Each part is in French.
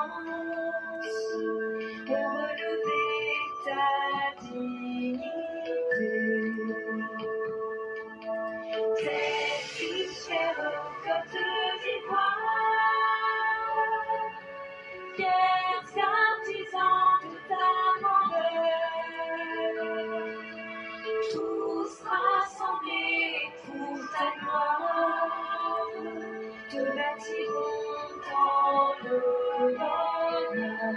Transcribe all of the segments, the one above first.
pour relever ta dignité. Cette fichère côte d'Ivoire, fiers artisans de ta grandeur, tous rassemblés pour ta gloire, te bâtirons dans le bonheur.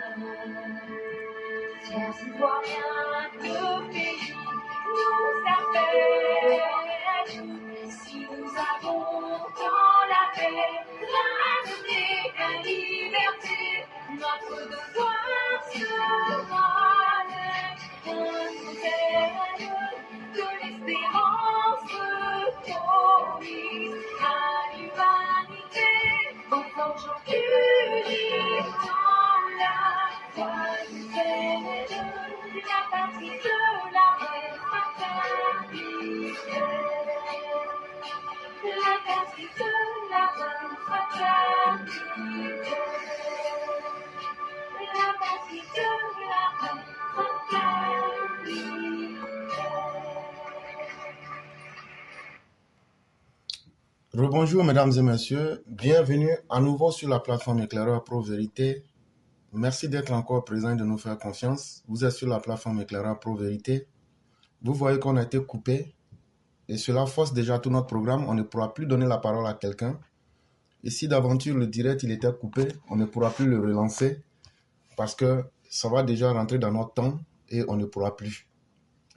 Fiers Ivoiriens, le pays nous appelle. Si nous avons dans la paix, la donner la liberté, notre devoir sera d'être un modèle de l'espérance promise à l'humanité, en forgeant unis dans la voie nouvelle, la patrie de la fraternité. La patrie de la fraternité. La patrie de la fraternité. Rebonjour mesdames et messieurs, bienvenue à nouveau sur la plateforme Éclaireur Pro Vérité. Merci d'être encore présent et de nous faire confiance. Vous êtes sur la plateforme Éclaireur Pro Vérité. Vous voyez qu'on a été coupé et cela force déjà tout notre programme. On ne pourra plus donner la parole à quelqu'un. Et si d'aventure le direct il était coupé, on ne pourra plus le relancer parce que ça va déjà rentrer dans notre temps et on ne pourra plus.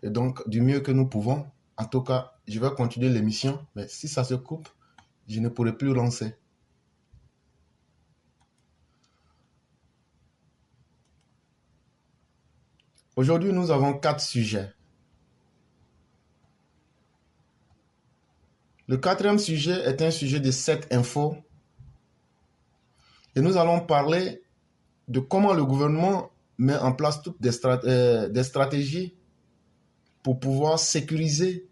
Et donc du mieux que nous pouvons, en tout cas, je vais continuer l'émission, mais si ça se coupe, je ne pourrai plus lancer. Aujourd'hui, nous avons 4 sujets. Le 4e sujet est un sujet de 7 infos. Et nous allons parler de comment le gouvernement met en place toutes des stratégies pour pouvoir sécuriser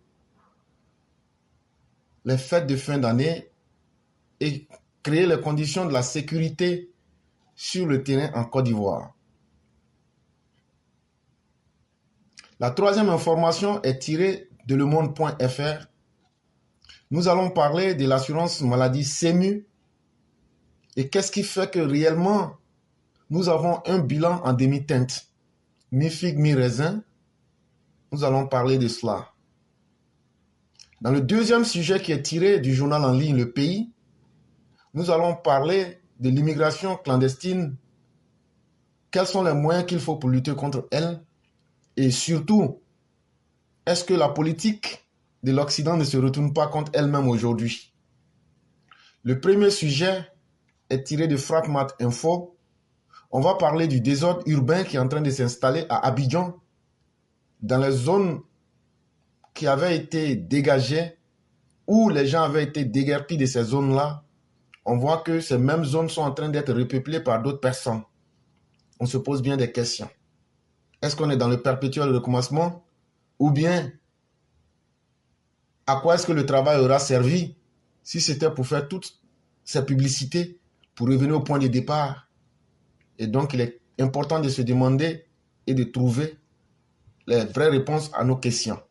les fêtes de fin d'année et créer les conditions de la sécurité sur le terrain en Côte d'Ivoire. La 3e information est tirée de lemonde.fr. Nous allons parler de l'assurance maladie SEMU et qu'est-ce qui fait que réellement nous avons un bilan en demi-teinte, mi-figue, mi-raisin. Nous allons parler de cela. Dans le 2e sujet qui est tiré du journal en ligne Le Pays, nous allons parler de l'immigration clandestine. Quels sont les moyens qu'il faut pour lutter contre elle? Et surtout, est-ce que la politique de l'Occident ne se retourne pas contre elle-même aujourd'hui? Le premier sujet est tiré de Frappmat Info. On va parler du désordre urbain qui est en train de s'installer à Abidjan, dans les zones qui avaient été dégagées, où les gens avaient été déguerpis de ces zones-là. On voit que ces mêmes zones sont en train d'être repeuplées par d'autres personnes. On se pose bien des questions. Est-ce qu'on est dans le perpétuel recommencement? Ou bien, à quoi est-ce que le travail aura servi si c'était pour faire toutes ces publicités, pour revenir au point de départ? Et donc, il est important de se demander et de trouver les vraies réponses à nos questions.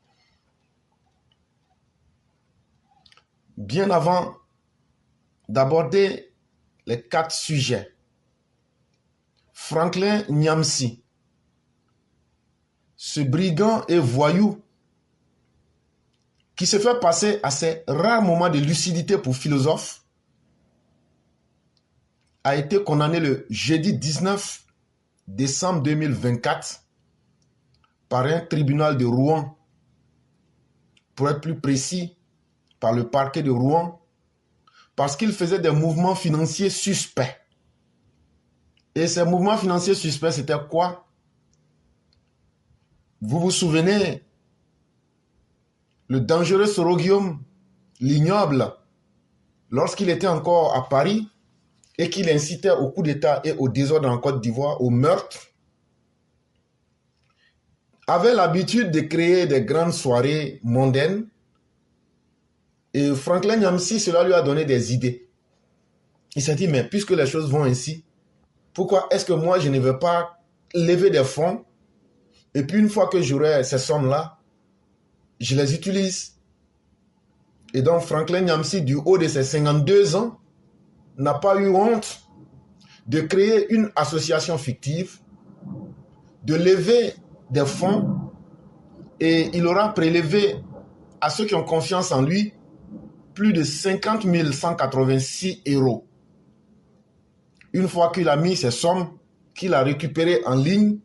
Bien avant d'aborder les 4 sujets, Franklin Nyamsi, ce brigand et voyou qui se fait passer à ces rares moments de lucidité pour philosophe, a été condamné le jeudi 19 décembre 2024 par un tribunal de Rouen, pour être plus précis, par le parquet de Rouen, parce qu'il faisait des mouvements financiers suspects. Et ces mouvements financiers suspects, c'était quoi? Vous vous souvenez, le dangereux Soro-Guillaume, l'ignoble, lorsqu'il était encore à Paris et qu'il incitait au coup d'État et au désordre en Côte d'Ivoire, au meurtre, avait l'habitude de créer des grandes soirées mondaines. Et Franklin Nyamsi, cela lui a donné des idées. Il s'est dit, mais puisque les choses vont ainsi, Pourquoi est-ce que moi, je ne vais pas lever des fonds et puis une fois que j'aurai ces sommes-là, je les utilise. Et donc, Franklin Nyamsi, du haut de ses 52 ans, n'a pas eu honte de créer une association fictive, de lever des fonds, et il aura prélevé à ceux qui ont confiance en lui plus de 50 186 €. Une fois qu'il a mis ces sommes, qu'il a récupérées en ligne,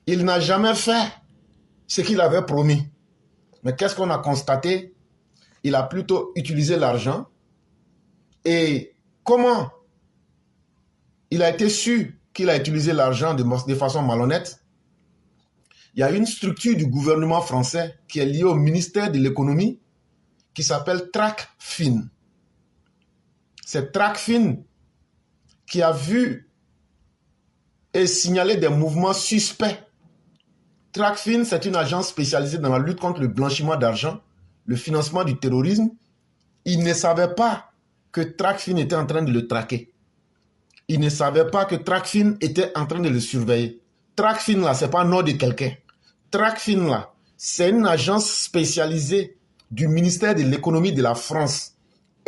il n'a jamais fait ce qu'il avait promis. Mais qu'est-ce qu'on a constaté? Il a plutôt utilisé l'argent. Et comment il a été su qu'il a utilisé l'argent de façon malhonnête? Il y a une structure du gouvernement français qui est liée au ministère de l'économie qui s'appelle TracFin. C'est TracFin qui a vu et signalé des mouvements suspects. TracFin, c'est une agence spécialisée dans la lutte contre le blanchiment d'argent, le financement du terrorisme. Il ne savait pas que TracFin était en train de le traquer. Il ne savait pas que TracFin était en train de le surveiller. TracFin, là, ce n'est pas le nom de quelqu'un. TracFin, là, c'est une agence spécialisée du ministère de l'économie de la France.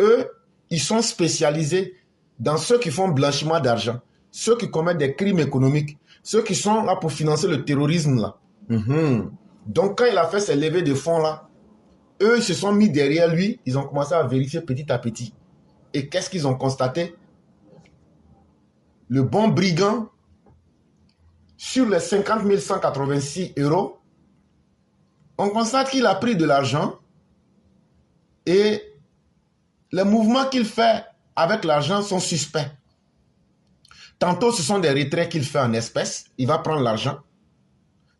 Eux, ils sont spécialisés dans ceux qui font blanchiment d'argent, ceux qui commettent des crimes économiques, ceux qui sont là pour financer le terrorisme, là. Donc, quand il a fait ces levées de fonds, là, eux, ils se sont mis derrière lui, ils ont commencé à vérifier petit à petit. Et qu'est-ce qu'ils ont constaté? Le bon brigand, sur les 50 186 €, on constate qu'il a pris de l'argent et les mouvements qu'il fait avec l'argent sont suspects. Tantôt, ce sont des retraits qu'il fait en espèces, il va prendre l'argent.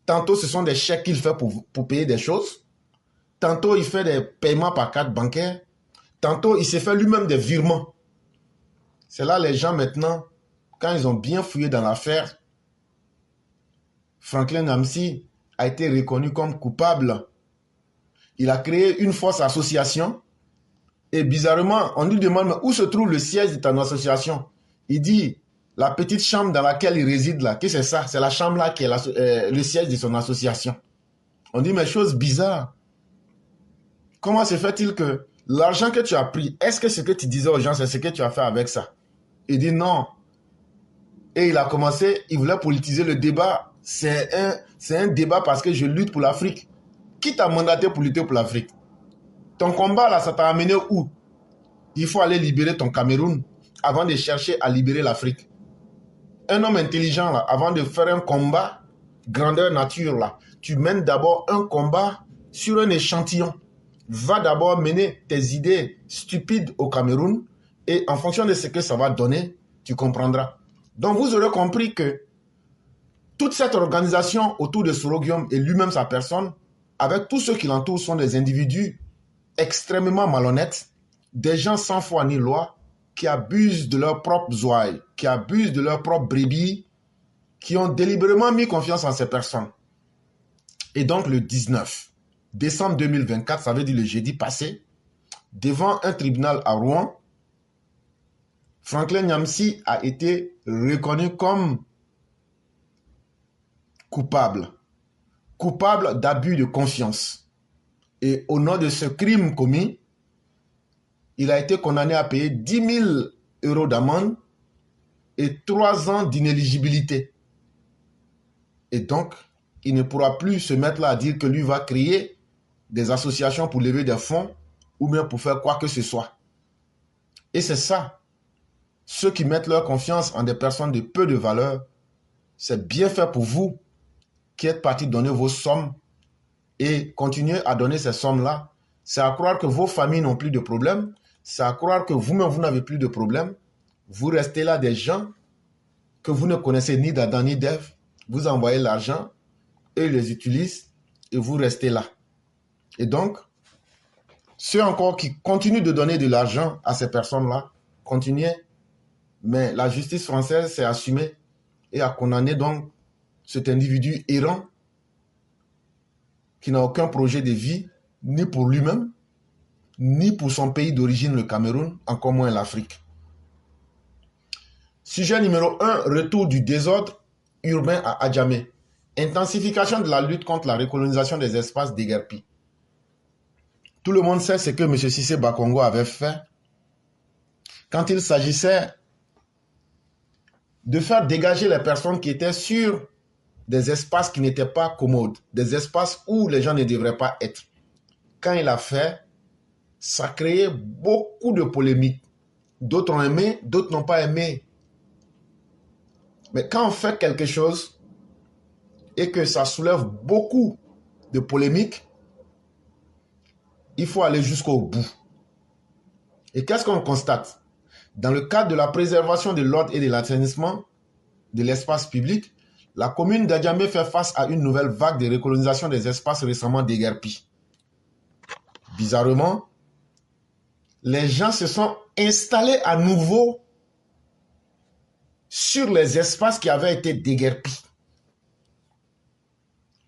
Tantôt, ce sont des chèques qu'il fait pour payer des choses. Tantôt, il fait des paiements par carte bancaire. Tantôt, il se fait lui-même des virements. C'est là les gens maintenant, quand ils ont bien fouillé dans l'affaire, Franklin Nyamsi a été reconnu comme coupable. Il a créé une fausse association et bizarrement, on lui demande mais où se trouve le siège de ton association? Il dit la petite chambre dans laquelle il réside là, qu'est-ce que c'est ça? C'est la chambre là qui est le siège de son association. On dit mais chose bizarre. Comment se fait-il que l'argent que tu as pris, est-ce que ce que tu disais aux gens, c'est ce que tu as fait avec ça? Il dit non. Et il a commencé, il voulait politiser le débat. C'est un débat parce que je lutte pour l'Afrique. Qui t'a mandaté pour lutter pour l'Afrique? Ton combat là, ça t'a amené où? Il faut aller libérer ton Cameroun avant de chercher à libérer l'Afrique. Un homme intelligent là, avant de faire un combat, grandeur nature là, tu mènes d'abord un combat sur un échantillon. Va d'abord mener tes idées stupides au Cameroun et en fonction de ce que ça va donner, tu comprendras. Donc vous aurez compris que toute cette organisation autour de Sorogium et lui-même sa personne, avec tous ceux qui l'entourent, sont des individus extrêmement malhonnêtes, des gens sans foi ni loi, qui abusent de leurs propres ouailles, qui abusent de leurs propres brebis, qui ont délibérément mis confiance en ces personnes. Et donc le 19 décembre 2024, ça veut dire le jeudi passé, devant un tribunal à Rouen, Franklin Nyamsi a été reconnu comme coupable d'abus de confiance. Et au nom de ce crime commis, il a été condamné à payer 10 000 € d'amende et 3 ans d'inéligibilité. Et donc, il ne pourra plus se mettre là à dire que lui va créer des associations pour lever des fonds ou bien pour faire quoi que ce soit. Et c'est ça. Ceux qui mettent leur confiance en des personnes de peu de valeur, c'est bien fait pour vous qui êtes partis donner vos sommes et continuer à donner ces sommes-là. C'est à croire que vos familles n'ont plus de problème. C'est à croire que vous-même, vous n'avez plus de problème. Vous restez là des gens que vous ne connaissez ni d'Adam ni d'Ève. Vous envoyez l'argent, eux ils les utilisent et vous restez là. Et donc, ceux encore qui continuent de donner de l'argent à ces personnes-là, continuez. Mais la justice française s'est assumée et a condamné donc cet individu errant qui n'a aucun projet de vie, ni pour lui-même, ni pour son pays d'origine, le Cameroun, encore moins l'Afrique. Sujet numéro 1, retour du désordre urbain à Adjamé. Intensification de la lutte contre la recolonisation des espaces déguerpis. Tout le monde sait ce que M. Cissé Bakongo avait fait quand il s'agissait de faire dégager les personnes qui étaient sur des espaces qui n'étaient pas commodes, des espaces où les gens ne devraient pas être. Quand il a fait, ça a créé beaucoup de polémiques. D'autres ont aimé, d'autres n'ont pas aimé. Mais quand on fait quelque chose et que ça soulève beaucoup de polémiques, il faut aller jusqu'au bout. Et qu'est-ce qu'on constate? Dans le cadre de la préservation de l'ordre et de l'assainissement de l'espace public, la commune d'Adjamé fait face à une nouvelle vague de recolonisation des espaces récemment déguerpis. Bizarrement, les gens se sont installés à nouveau sur les espaces qui avaient été déguerpis.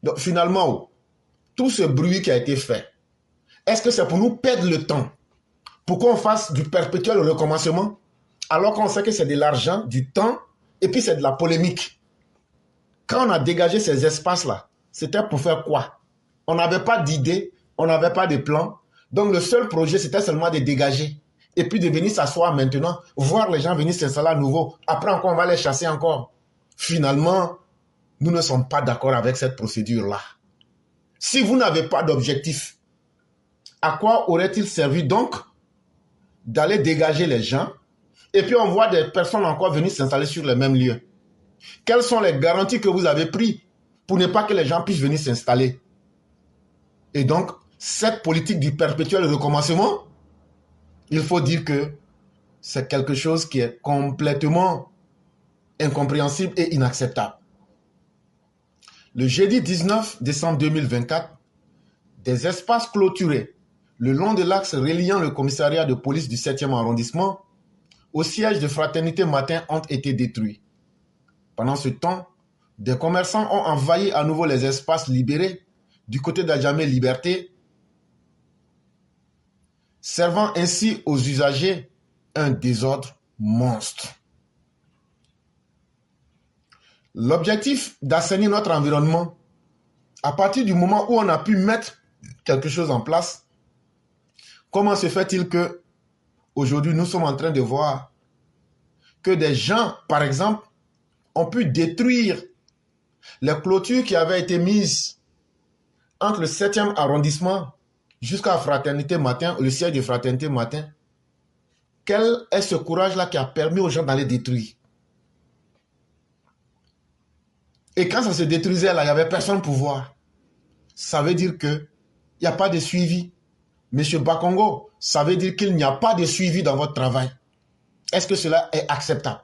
Donc finalement, tout ce bruit qui a été fait, est-ce que c'est pour nous perdre le temps? Pour qu'on fasse du perpétuel recommencement? Alors qu'on sait que c'est de l'argent, du temps, et puis c'est de la polémique. Quand on a dégagé ces espaces-là, c'était pour faire quoi? On n'avait pas d'idée, on n'avait pas de plan. Donc le seul projet, c'était seulement de dégager. Et puis de venir s'asseoir maintenant, voir les gens venir s'installer à nouveau. Après encore, on va les chasser encore. Finalement, nous ne sommes pas d'accord avec cette procédure-là. Si vous n'avez pas d'objectif, à quoi aurait-il servi donc d'aller dégager les gens et puis on voit des personnes encore venir s'installer sur les mêmes lieux? Quelles sont les garanties que vous avez prises pour ne pas que les gens puissent venir s'installer? Et donc, cette politique du perpétuel recommencement, il faut dire que c'est quelque chose qui est complètement incompréhensible et inacceptable. Le jeudi 19 décembre 2024, des espaces clôturés le long de l'axe reliant le commissariat de police du 7e arrondissement au siège de Fraternité Matin ont été détruits. Pendant ce temps, des commerçants ont envahi à nouveau les espaces libérés du côté d'Adjamé Liberté, servant ainsi aux usagers un désordre monstre. L'objectif d'assainir notre environnement, à partir du moment où on a pu mettre quelque chose en place, comment se fait-il que aujourd'hui nous sommes en train de voir que des gens, par exemple, ont pu détruire les clôtures qui avaient été mises entre le 7e arrondissement jusqu'à Fraternité Matin, le siège de Fraternité Matin? Quel est ce courage-là qui a permis aux gens d'aller détruire? Et quand ça se détruisait là, il n'y avait personne pour voir. Ça veut dire qu'il n'y a pas de suivi. Monsieur Bakongo, ça veut dire qu'il n'y a pas de suivi dans votre travail. Est-ce que cela est acceptable?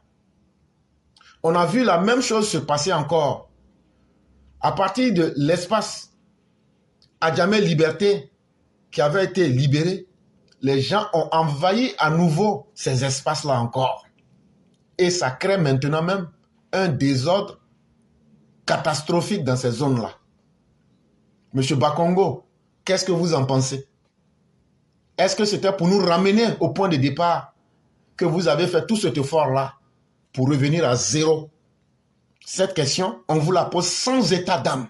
On a vu la même chose se passer encore. À partir de l'espace Adjamé Liberté qui avait été libéré, les gens ont envahi à nouveau ces espaces-là encore. Et ça crée maintenant même un désordre catastrophique dans ces zones-là. Monsieur Bakongo, qu'est-ce que vous en pensez? Est-ce que c'était pour nous ramener au point de départ que vous avez fait tout cet effort-là pour revenir à zéro? Cette question, on vous la pose sans état d'âme.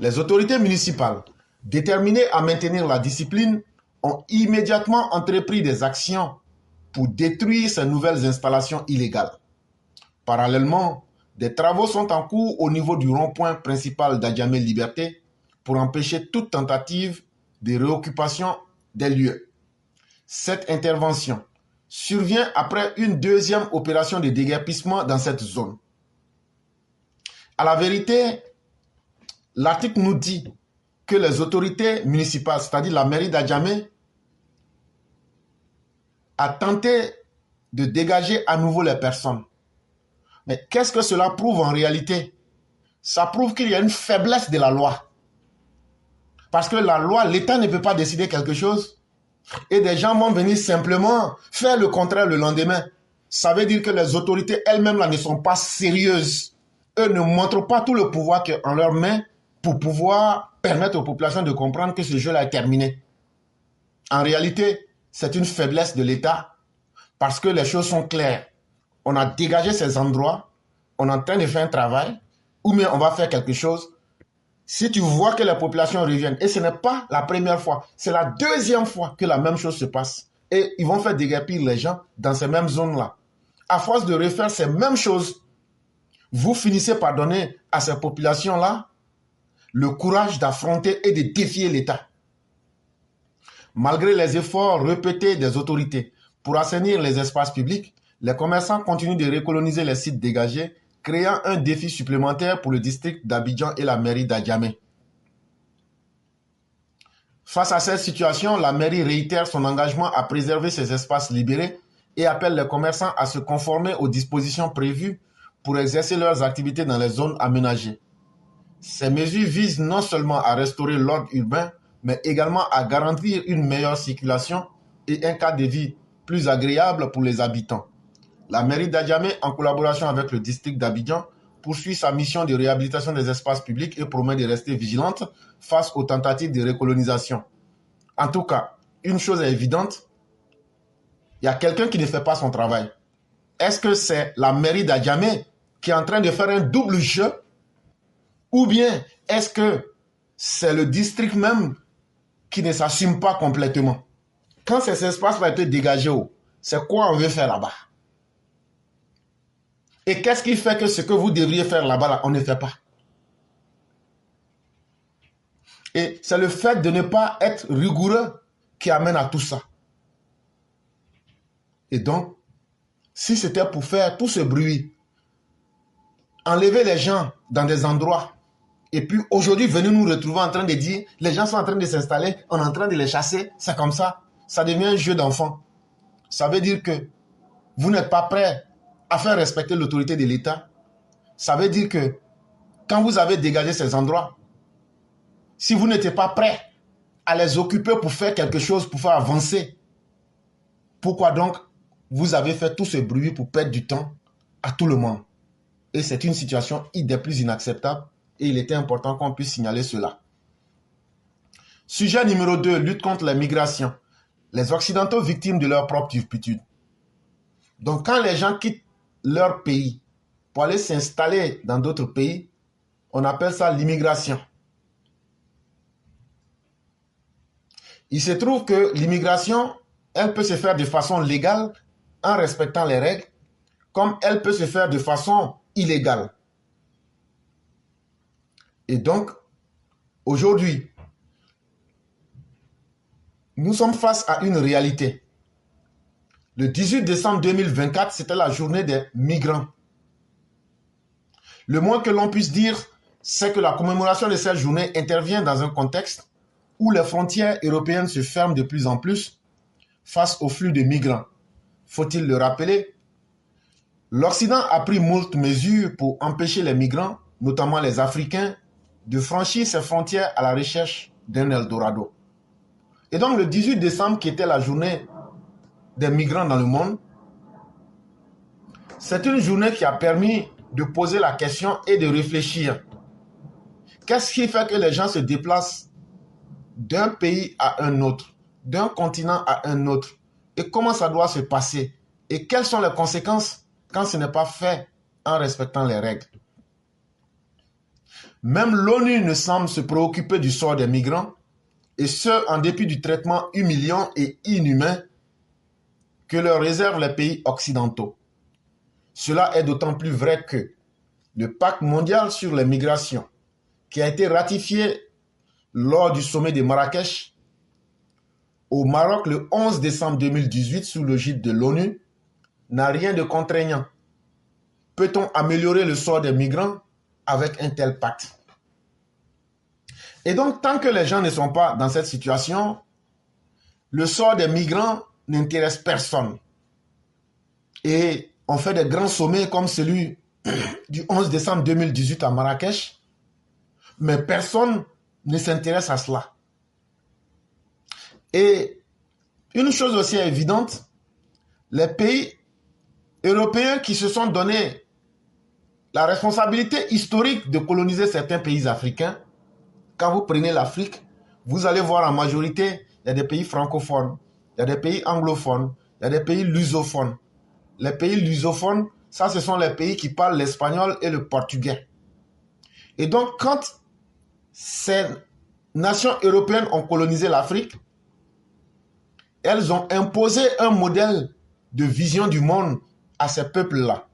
Les autorités municipales, déterminées à maintenir la discipline, ont immédiatement entrepris des actions pour détruire ces nouvelles installations illégales. Parallèlement, des travaux sont en cours au niveau du rond-point principal d'Adjamé Liberté pour empêcher toute tentative de réoccupation des lieux. Cette intervention survient après une deuxième opération de déguerpissement dans cette zone. À la vérité, l'article nous dit que les autorités municipales, c'est-à-dire la mairie d'Adjamé, a tenté de dégager à nouveau les personnes. Mais qu'est-ce que cela prouve en réalité? Ça prouve qu'il y a une faiblesse de la loi. Parce que la loi, l'État ne peut pas décider quelque chose et des gens vont venir simplement faire le contraire le lendemain. Ça veut dire que les autorités elles-mêmes là ne sont pas sérieuses. Eux ne montrent pas tout le pouvoir qui est en leurs mains pour pouvoir permettre aux populations de comprendre que ce jeu-là est terminé. En réalité, c'est une faiblesse de l'État parce que les choses sont claires. On a dégagé ces endroits, on est en train de faire un travail, ou bien on va faire quelque chose. Si tu vois que les populations reviennent, et ce n'est pas la première fois, c'est la deuxième fois que la même chose se passe, et ils vont faire déguerpir les gens dans ces mêmes zones-là. À force de refaire ces mêmes choses, vous finissez par donner à ces populations-là le courage d'affronter et de défier l'État. Malgré les efforts répétés des autorités pour assainir les espaces publics, les commerçants continuent de recoloniser les sites dégagés, créant un défi supplémentaire pour le district d'Abidjan et la mairie d'Adjamé. Face à cette situation, la mairie réitère son engagement à préserver ces espaces libérés et appelle les commerçants à se conformer aux dispositions prévues pour exercer leurs activités dans les zones aménagées. Ces mesures visent non seulement à restaurer l'ordre urbain, mais également à garantir une meilleure circulation et un cadre de vie plus agréable pour les habitants. La mairie d'Adjamé, en collaboration avec le district d'Abidjan, poursuit sa mission de réhabilitation des espaces publics et promet de rester vigilante face aux tentatives de recolonisation. En tout cas, une chose est évidente, il y a quelqu'un qui ne fait pas son travail. Est-ce que c'est la mairie d'Adjamé qui est en train de faire un double jeu? Ou bien est-ce que c'est le district même qui ne s'assume pas complètement? Quand ces espaces vont être dégagés, c'est quoi on veut faire là-bas? Et qu'est-ce qui fait que ce que vous devriez faire là-bas, là, on ne fait pas? Et c'est le fait de ne pas être rigoureux qui amène à tout ça. Et donc, si c'était pour faire tout ce bruit, enlever les gens dans des endroits, et puis aujourd'hui, venez nous retrouver en train de dire, les gens sont en train de s'installer, on est en train de les chasser, c'est comme ça. Ça devient un jeu d'enfant. Ça veut dire que vous n'êtes pas prêt à faire respecter l'autorité de l'État. Ça veut dire que quand vous avez dégagé ces endroits, si vous n'étiez pas prêt à les occuper pour faire quelque chose, pour faire avancer, pourquoi donc vous avez fait tout ce bruit pour perdre du temps à tout le monde? Et c'est une situation des plus inacceptable et il était important qu'on puisse signaler cela. Sujet numéro 2, lutte contre la migration. Les Occidentaux victimes de leur propre turpitude. Donc quand les gens quittent leur pays pour aller s'installer dans d'autres pays, on appelle ça l'immigration. Il se trouve que l'immigration, elle peut se faire de façon légale en respectant les règles, comme elle peut se faire de façon illégale. Et donc, aujourd'hui, nous sommes face à une réalité. Le 18 décembre 2024, c'était la journée des migrants. Le moins que l'on puisse dire, c'est que la commémoration de cette journée intervient dans un contexte où les frontières européennes se ferment de plus en plus face au flux de migrants. Faut-il le rappeler? L'Occident a pris moult mesures pour empêcher les migrants, notamment les Africains, de franchir ses frontières à la recherche d'un Eldorado. Et donc le 18 décembre, qui était la journée des migrants dans le monde, c'est une journée qui a permis de poser la question et de réfléchir. Qu'est-ce qui fait que les gens se déplacent d'un pays à un autre, d'un continent à un autre? Et comment ça doit se passer? Et quelles sont les conséquences quand ce n'est pas fait en respectant les règles? Même l'ONU ne semble se préoccuper du sort des migrants, et ce, en dépit du traitement humiliant et inhumain que leur réservent les pays occidentaux. Cela est d'autant plus vrai que le pacte mondial sur les migrations, qui a été ratifié lors du sommet de Marrakech au Maroc le 11 décembre 2018 sous l'égide de l'ONU, n'a rien de contraignant. Peut-on améliorer le sort des migrants avec un tel pacte? Et donc, tant que les gens ne sont pas dans cette situation, le sort des migrants n'intéresse personne. Et on fait des grands sommets comme celui du 11 décembre 2018 à Marrakech, mais personne ne s'intéresse à cela. Et une chose aussi évidente, les pays européens qui se sont donné la responsabilité historique de coloniser certains pays africains, quand vous prenez l'Afrique, vous allez voir en majorité, il y a des pays francophones, il y a des pays anglophones, il y a des pays lusophones. Les pays lusophones, ça, ce sont les pays qui parlent l'espagnol et le portugais. Et donc, quand ces nations européennes ont colonisé l'Afrique, elles ont imposé un modèle de vision du monde à ces peuples-là.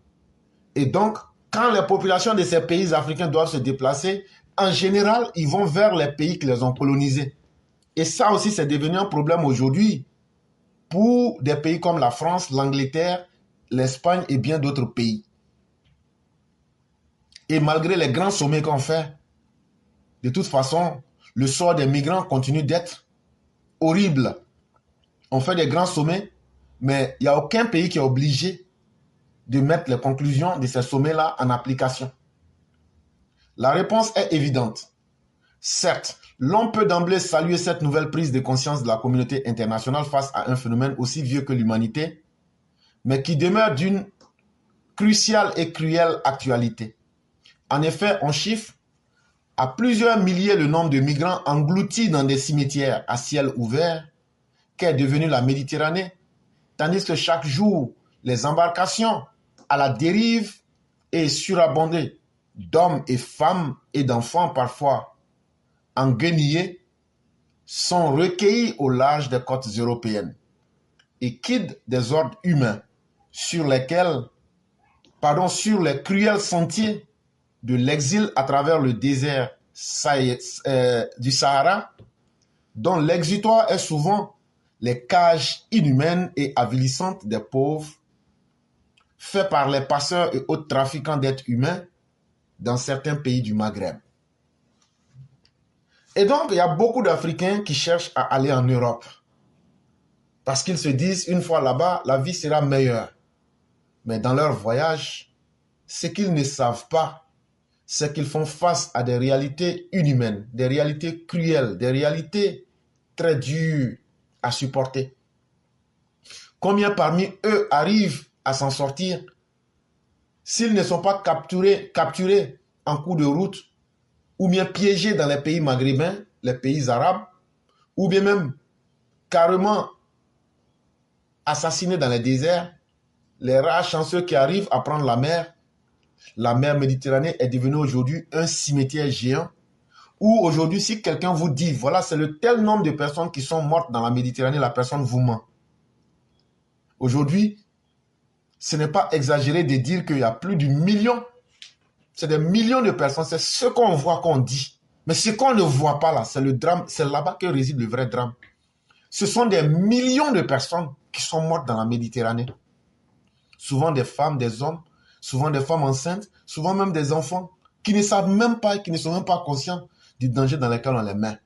Et donc, quand les populations de ces pays africains doivent se déplacer, en général, ils vont vers les pays qui les ont colonisés. Et ça aussi, c'est devenu un problème aujourd'hui pour des pays comme la France, l'Angleterre, l'Espagne et bien d'autres pays. Et malgré les grands sommets qu'on fait, de toute façon, le sort des migrants continue d'être horrible. On fait des grands sommets, mais il n'y a aucun pays qui est obligé de mettre les conclusions de ces sommets-là en application. La réponse est évidente. Certes, l'on peut d'emblée saluer cette nouvelle prise de conscience de la communauté internationale face à un phénomène aussi vieux que l'humanité, mais qui demeure d'une cruciale et cruelle actualité. En effet, on chiffre à plusieurs milliers le nombre de migrants engloutis dans des cimetières à ciel ouvert qu'est devenue la Méditerranée, tandis que chaque jour, les embarcations à la dérive et surabondées d'hommes et femmes et d'enfants parfois enguenillés sont recueillis au large des côtes européennes et quittent des ordres humains sur les cruels sentiers de l'exil à travers le désert du Sahara, dont l'exutoire est souvent les cages inhumaines et avilissantes des pauvres, faits par les passeurs et autres trafiquants d'êtres humains dans certains pays du Maghreb. Et donc, il y a beaucoup d'Africains qui cherchent à aller en Europe parce qu'ils se disent, une fois là-bas, la vie sera meilleure. Mais dans leur voyage, ce qu'ils ne savent pas, c'est qu'ils font face à des réalités inhumaines, des réalités cruelles, des réalités très dures à supporter. Combien parmi eux arrivent à s'en sortir s'ils ne sont pas capturés en cours de route ou bien piégés dans les pays maghrébins, les pays arabes, ou bien même carrément assassinés dans les déserts, les rares chanceux qui arrivent à prendre la mer Méditerranée est devenue aujourd'hui un cimetière géant où aujourd'hui, si quelqu'un vous dit, voilà, c'est le tel nombre de personnes qui sont mortes dans la Méditerranée, la personne vous ment. Aujourd'hui, ce n'est pas exagéré de dire qu'il y a plus d'un million. C'est des millions de personnes. C'est ce qu'on voit qu'on dit. Mais ce qu'on ne voit pas là, c'est le drame. C'est là-bas que réside le vrai drame. Ce sont des millions de personnes qui sont mortes dans la Méditerranée. Souvent des femmes, des hommes, souvent des femmes enceintes, souvent même des enfants qui ne savent même pas, qui ne sont même pas conscients du danger dans lequel on les met.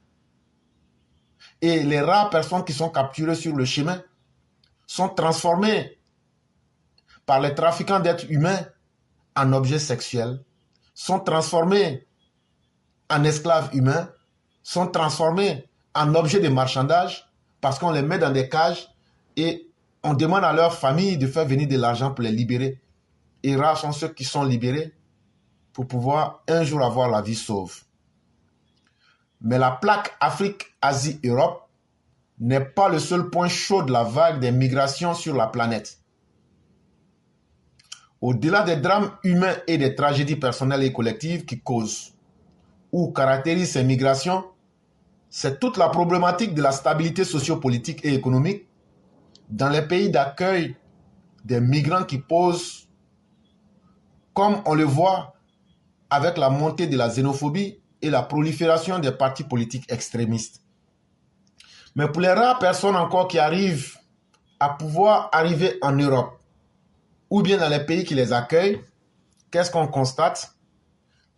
Et les rares personnes qui sont capturées sur le chemin sont transformées par les trafiquants d'êtres humains en objets sexuels, sont transformés en esclaves humains, sont transformés en objets de marchandage parce qu'on les met dans des cages et on demande à leur famille de faire venir de l'argent pour les libérer. Et rares sont ceux qui sont libérés pour pouvoir un jour avoir la vie sauve. Mais la plaque Afrique-Asie-Europe n'est pas le seul point chaud de la vague des migrations sur la planète. Au-delà des drames humains et des tragédies personnelles et collectives qui causent ou caractérisent ces migrations, c'est toute la problématique de la stabilité sociopolitique et économique dans les pays d'accueil des migrants qui pose, comme on le voit avec la montée de la xénophobie et la prolifération des partis politiques extrémistes. Mais pour les rares personnes encore qui arrivent à pouvoir arriver en Europe ou bien dans les pays qui les accueillent, qu'est-ce qu'on constate?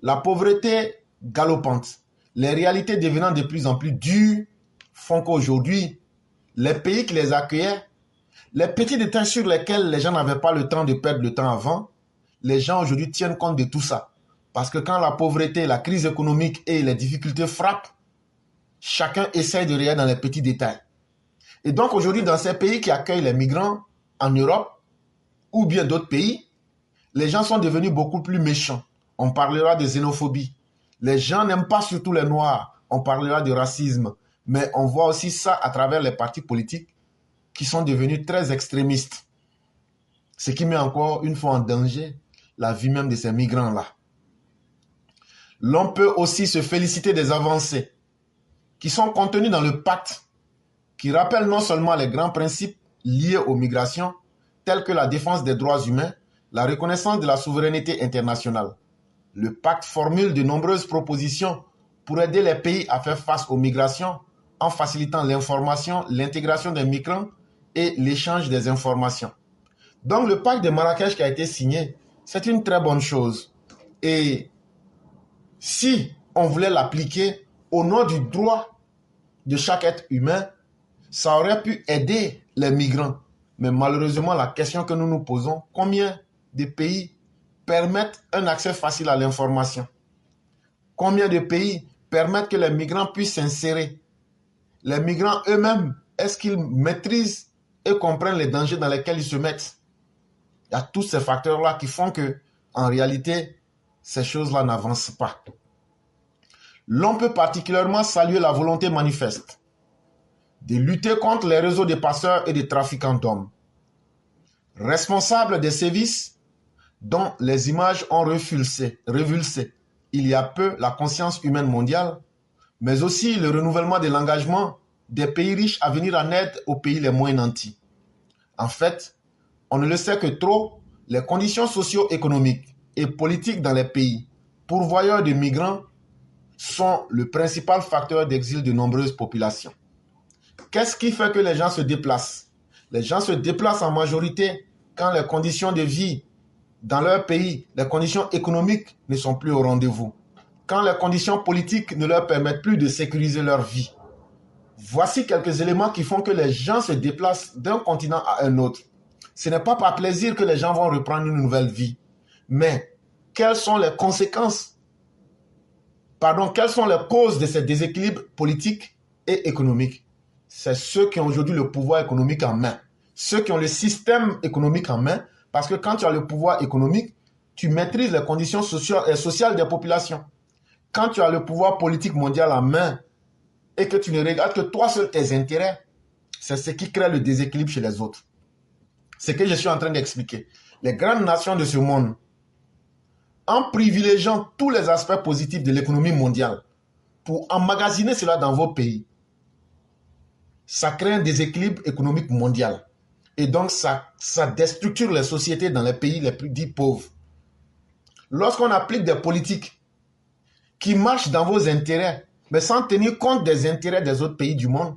La pauvreté galopante, les réalités devenant de plus en plus dures font qu'aujourd'hui, les pays qui les accueillaient, les petits détails sur lesquels les gens n'avaient pas le temps de perdre le temps avant, les gens aujourd'hui tiennent compte de tout ça. Parce que quand la pauvreté, la crise économique et les difficultés frappent, chacun essaie de regarder dans les petits détails. Et donc aujourd'hui, dans ces pays qui accueillent les migrants en Europe, ou bien d'autres pays, les gens sont devenus beaucoup plus méchants. On parlera de xénophobie. Les gens n'aiment pas surtout les Noirs. On parlera de racisme. Mais on voit aussi ça à travers les partis politiques qui sont devenus très extrémistes, ce qui met encore une fois en danger la vie même de ces migrants-là. L'on peut aussi se féliciter des avancées qui sont contenues dans le pacte, qui rappellent non seulement les grands principes liés aux migrations, tels que la défense des droits humains, la reconnaissance de la souveraineté internationale. Le pacte formule de nombreuses propositions pour aider les pays à faire face aux migrations en facilitant l'information, l'intégration des migrants et l'échange des informations. Donc le pacte de Marrakech qui a été signé, c'est une très bonne chose. Et si on voulait l'appliquer au nom du droit de chaque être humain, ça aurait pu aider les migrants. Mais malheureusement, la question que nous nous posons, combien de pays permettent un accès facile à l'information? Combien de pays permettent que les migrants puissent s'insérer? Les migrants eux-mêmes, est-ce qu'ils maîtrisent et comprennent les dangers dans lesquels ils se mettent? Il y a tous ces facteurs-là qui font que, en réalité, ces choses-là n'avancent pas. L'on peut particulièrement saluer la volonté manifeste de lutter contre les réseaux de passeurs et de trafiquants d'hommes, responsables des sévices dont les images ont révulsé il y a peu la conscience humaine mondiale, mais aussi le renouvellement de l'engagement des pays riches à venir en aide aux pays les moins nantis. En fait, on ne le sait que trop, les conditions socio-économiques et politiques dans les pays pourvoyeurs de migrants sont le principal facteur d'exil de nombreuses populations. Qu'est-ce qui fait que les gens se déplacent? Les gens se déplacent en majorité quand les conditions de vie dans leur pays, les conditions économiques ne sont plus au rendez-vous. Quand les conditions politiques ne leur permettent plus de sécuriser leur vie. Voici quelques éléments qui font que les gens se déplacent d'un continent à un autre. Ce n'est pas par plaisir que les gens vont reprendre une nouvelle vie. Mais quelles sont les conséquences? Quelles sont les causes de ces déséquilibres politiques et économiques? C'est ceux qui ont aujourd'hui le pouvoir économique en main. Ceux qui ont le système économique en main. Parce que quand tu as le pouvoir économique, tu maîtrises les conditions sociales des populations. Quand tu as le pouvoir politique mondial en main et que tu ne regardes que toi seul tes intérêts, c'est ce qui crée le déséquilibre chez les autres. C'est ce que je suis en train d'expliquer. Les grandes nations de ce monde, en privilégiant tous les aspects positifs de l'économie mondiale pour emmagasiner cela dans vos pays, ça crée un déséquilibre économique mondial. Et donc, ça déstructure les sociétés dans les pays les plus dits pauvres. Lorsqu'on applique des politiques qui marchent dans vos intérêts, mais sans tenir compte des intérêts des autres pays du monde,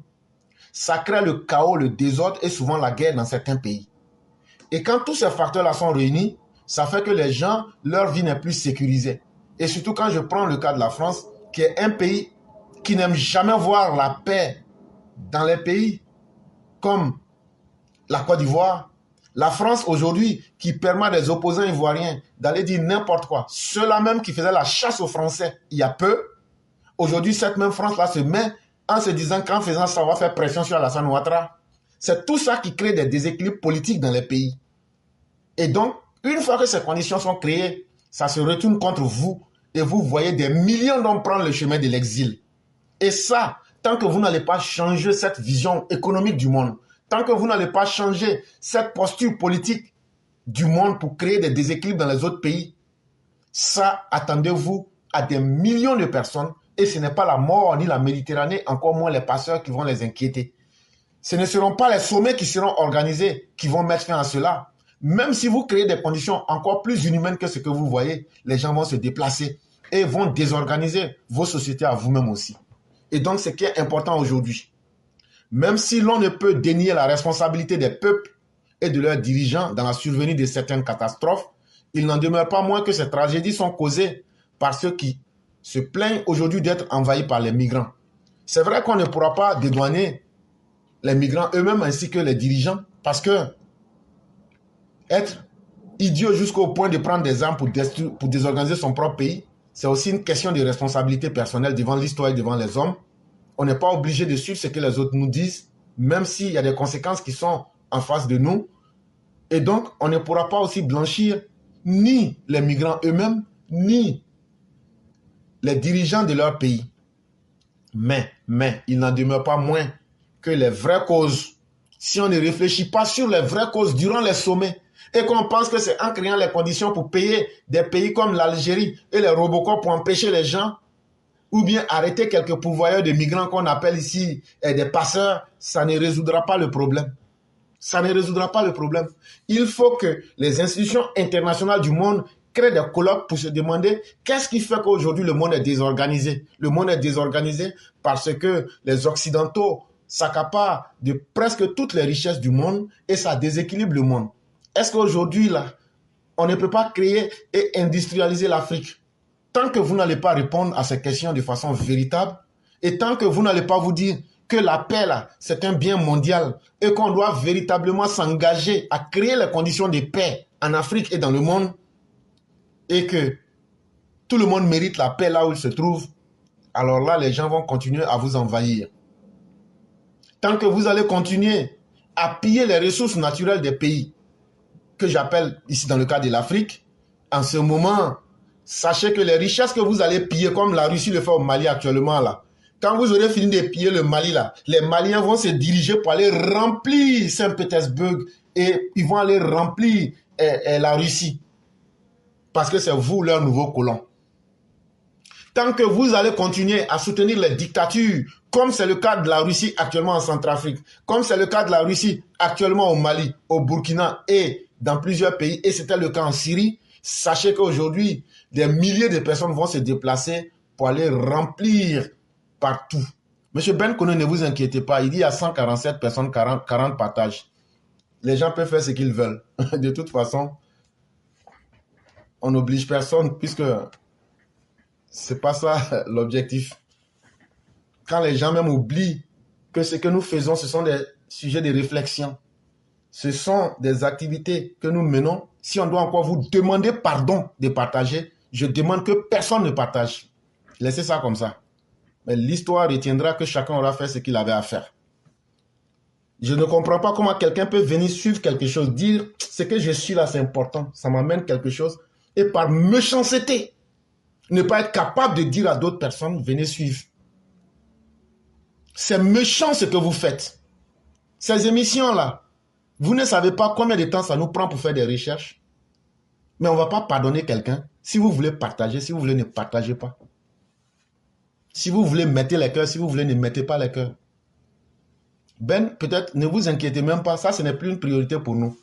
ça crée le chaos, le désordre et souvent la guerre dans certains pays. Et quand tous ces facteurs-là sont réunis, ça fait que les gens, leur vie n'est plus sécurisée. Et surtout quand je prends le cas de la France, qui est un pays qui n'aime jamais voir la paix dans les pays comme la Côte d'Ivoire, la France aujourd'hui qui permet à des opposants ivoiriens d'aller dire n'importe quoi. Ceux-là même qui faisaient la chasse aux Français il y a peu, aujourd'hui cette même France-là se met en se disant qu'en faisant ça, on va faire pression sur Alassane Ouattara. C'est tout ça qui crée des déséquilibres politiques dans les pays. Et donc, une fois que ces conditions sont créées, ça se retourne contre vous et vous voyez des millions d'hommes prendre le chemin de l'exil. Et ça, tant que vous n'allez pas changer cette vision économique du monde, tant que vous n'allez pas changer cette posture politique du monde pour créer des déséquilibres dans les autres pays, ça, attendez-vous à des millions de personnes et ce n'est pas la mort ni la Méditerranée, encore moins les passeurs qui vont les inquiéter. Ce ne seront pas les sommets qui seront organisés qui vont mettre fin à cela. Même si vous créez des conditions encore plus inhumaines que ce que vous voyez, les gens vont se déplacer et vont désorganiser vos sociétés à vous-même aussi. Et donc, ce qui est important aujourd'hui, même si l'on ne peut dénier la responsabilité des peuples et de leurs dirigeants dans la survenue de certaines catastrophes, il n'en demeure pas moins que ces tragédies sont causées par ceux qui se plaignent aujourd'hui d'être envahis par les migrants. C'est vrai qu'on ne pourra pas dédouaner les migrants eux-mêmes ainsi que les dirigeants parce que être idiot jusqu'au point de prendre des armes pour désorganiser son propre pays, c'est aussi une question de responsabilité personnelle devant l'histoire et devant les hommes. On n'est pas obligé de suivre ce que les autres nous disent, même s'il y a des conséquences qui sont en face de nous. Et donc, on ne pourra pas aussi blanchir ni les migrants eux-mêmes, ni les dirigeants de leur pays. Mais il n'en demeure pas moins que les vraies causes si on ne réfléchit pas sur les vraies causes durant les sommets et qu'on pense que c'est en créant les conditions pour payer des pays comme l'Algérie et les Robocop pour empêcher les gens ou bien arrêter quelques pourvoyeurs de migrants qu'on appelle ici des passeurs, ça ne résoudra pas le problème. Ça ne résoudra pas le problème. Il faut que les institutions internationales du monde créent des colloques pour se demander qu'est-ce qui fait qu'aujourd'hui le monde est désorganisé. Le monde est désorganisé parce que les Occidentaux s'accaparent de presque toutes les richesses du monde et ça déséquilibre le monde. Est-ce qu'aujourd'hui, là, on ne peut pas créer et industrialiser l'Afrique? Tant que vous n'allez pas répondre à ces questions de façon véritable et tant que vous n'allez pas vous dire que la paix, là, c'est un bien mondial et qu'on doit véritablement s'engager à créer les conditions de paix en Afrique et dans le monde et que tout le monde mérite la paix là où il se trouve, alors là, les gens vont continuer à vous envahir. Tant que vous allez continuer à piller les ressources naturelles des pays, que j'appelle ici dans le cas de l'Afrique, en ce moment, sachez que les richesses que vous allez piller, comme la Russie le fait au Mali actuellement, là, quand vous aurez fini de piller le Mali, là, les Maliens vont se diriger pour aller remplir Saint-Pétersbourg et ils vont aller remplir la Russie. Parce que c'est vous leur nouveau colon. Tant que vous allez continuer à soutenir les dictatures, comme c'est le cas de la Russie actuellement en Centrafrique, comme c'est le cas de la Russie actuellement au Mali, au Burkina et dans plusieurs pays, et c'était le cas en Syrie, sachez qu'aujourd'hui, des milliers de personnes vont se déplacer pour aller remplir partout. Monsieur Ben Kono, ne vous inquiétez pas, il dit à 147 personnes, 40 partages. Les gens peuvent faire ce qu'ils veulent. De toute façon, on n'oblige personne puisque c'est pas ça l'objectif. Quand les gens même oublient que ce que nous faisons, ce sont des sujets de réflexion. Ce sont des activités que nous menons. Si on doit encore vous demander pardon de partager, je demande que personne ne partage. Laissez ça comme ça. Mais l'histoire retiendra que chacun aura fait ce qu'il avait à faire. Je ne comprends pas comment quelqu'un peut venir suivre quelque chose, dire ce que je suis là, c'est important, ça m'amène quelque chose, et par méchanceté, ne pas être capable de dire à d'autres personnes, venez suivre. C'est méchant ce que vous faites. Ces émissions-là, vous ne savez pas combien de temps ça nous prend pour faire des recherches. Mais on ne va pas pardonner quelqu'un. Si vous voulez partager, si vous voulez ne partagez pas. Si vous voulez, mettez les cœurs. Si vous voulez, ne mettez pas les cœurs. Ben, peut-être, ne vous inquiétez même pas. Ça, ce n'est plus une priorité pour nous.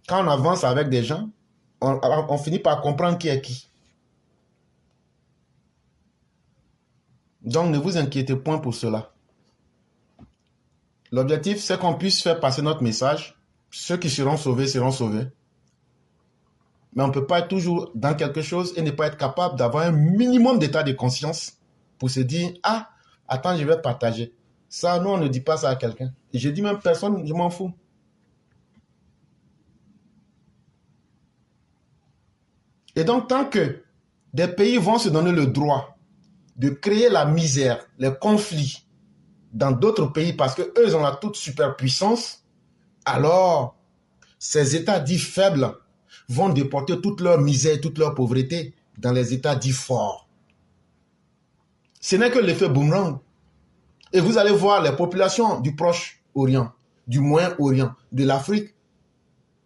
Quand on avance avec des gens, on finit par comprendre qui est qui. Donc, ne vous inquiétez point pour cela. L'objectif, c'est qu'on puisse faire passer notre message. Ceux qui seront sauvés seront sauvés. Mais on ne peut pas être toujours dans quelque chose et ne pas être capable d'avoir un minimum d'état de conscience pour se dire, ah, attends, je vais partager. Ça, nous, on ne dit pas ça à quelqu'un. Et je dis même personne, je m'en fous. Et donc, tant que des pays vont se donner le droit de créer la misère, les conflits dans d'autres pays parce qu'eux, ils ont la toute superpuissance, alors ces États dits faibles vont déporter toute leur misère, toute leur pauvreté dans les États dits forts. Ce n'est que l'effet boomerang. Et vous allez voir les populations du Proche-Orient, du Moyen-Orient, de l'Afrique,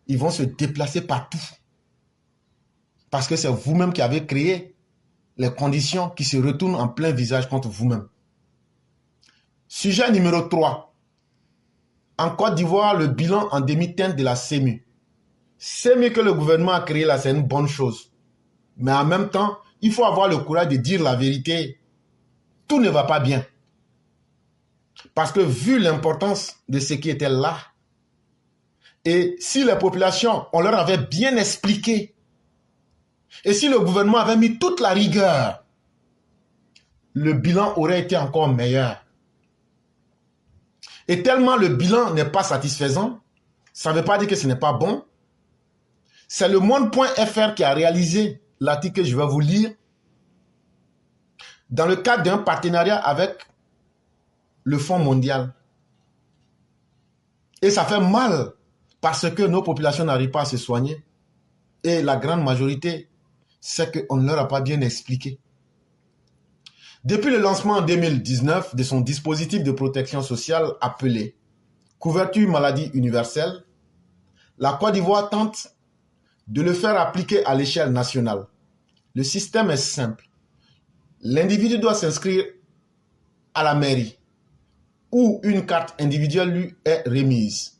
ils vont se déplacer partout. Parce que c'est vous-même qui avez créé les conditions qui se retournent en plein visage contre vous-même. Sujet numéro 3. En Côte d'Ivoire, le bilan en demi-teinte de la CEMU. CEMU que le gouvernement a créé là, c'est une bonne chose. Mais en même temps, il faut avoir le courage de dire la vérité. Tout ne va pas bien. Parce que vu l'importance de ce qui était là, et si les populations, on leur avait bien expliqué, et si le gouvernement avait mis toute la rigueur, le bilan aurait été encore meilleur. Et tellement le bilan n'est pas satisfaisant, ça ne veut pas dire que ce n'est pas bon. C'est le monde.fr qui a réalisé l'article que je vais vous lire dans le cadre d'un partenariat avec le Fonds mondial. Et ça fait mal parce que nos populations n'arrivent pas à se soigner. Et la grande majorité, c'est qu'on ne leur a pas bien expliqué. Depuis le lancement en 2019 de son dispositif de protection sociale appelé couverture maladie universelle, la Côte d'Ivoire tente de le faire appliquer à l'échelle nationale. Le système est simple. L'individu doit s'inscrire à la mairie où une carte individuelle lui est remise.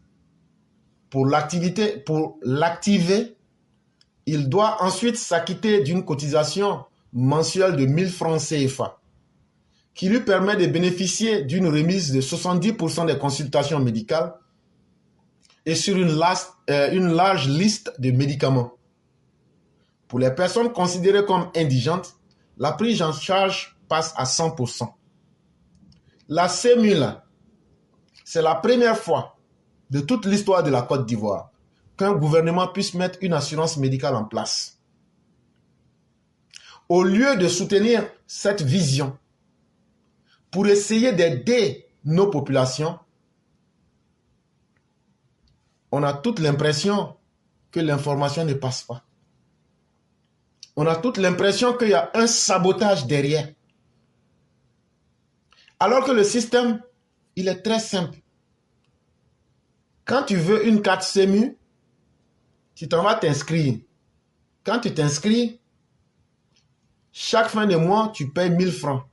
Pour l'activer, il doit ensuite s'acquitter d'une cotisation mensuelle de 1000 francs CFA qui lui permet de bénéficier d'une remise de 70% des consultations médicales et sur une large liste de médicaments. Pour les personnes considérées comme indigentes, la prise en charge passe à 100%. La CEMU, c'est la première fois de toute l'histoire de la Côte d'Ivoire qu'un gouvernement puisse mettre une assurance médicale en place. Au lieu de soutenir cette vision pour essayer d'aider nos populations, on a toute l'impression que l'information ne passe pas. On a toute l'impression qu'il y a un sabotage derrière. Alors que le système, il est très simple. Quand tu veux une carte CEMU, tu t'en vas t'inscrire. Quand tu t'inscris, chaque fin de mois, tu payes 1000 francs.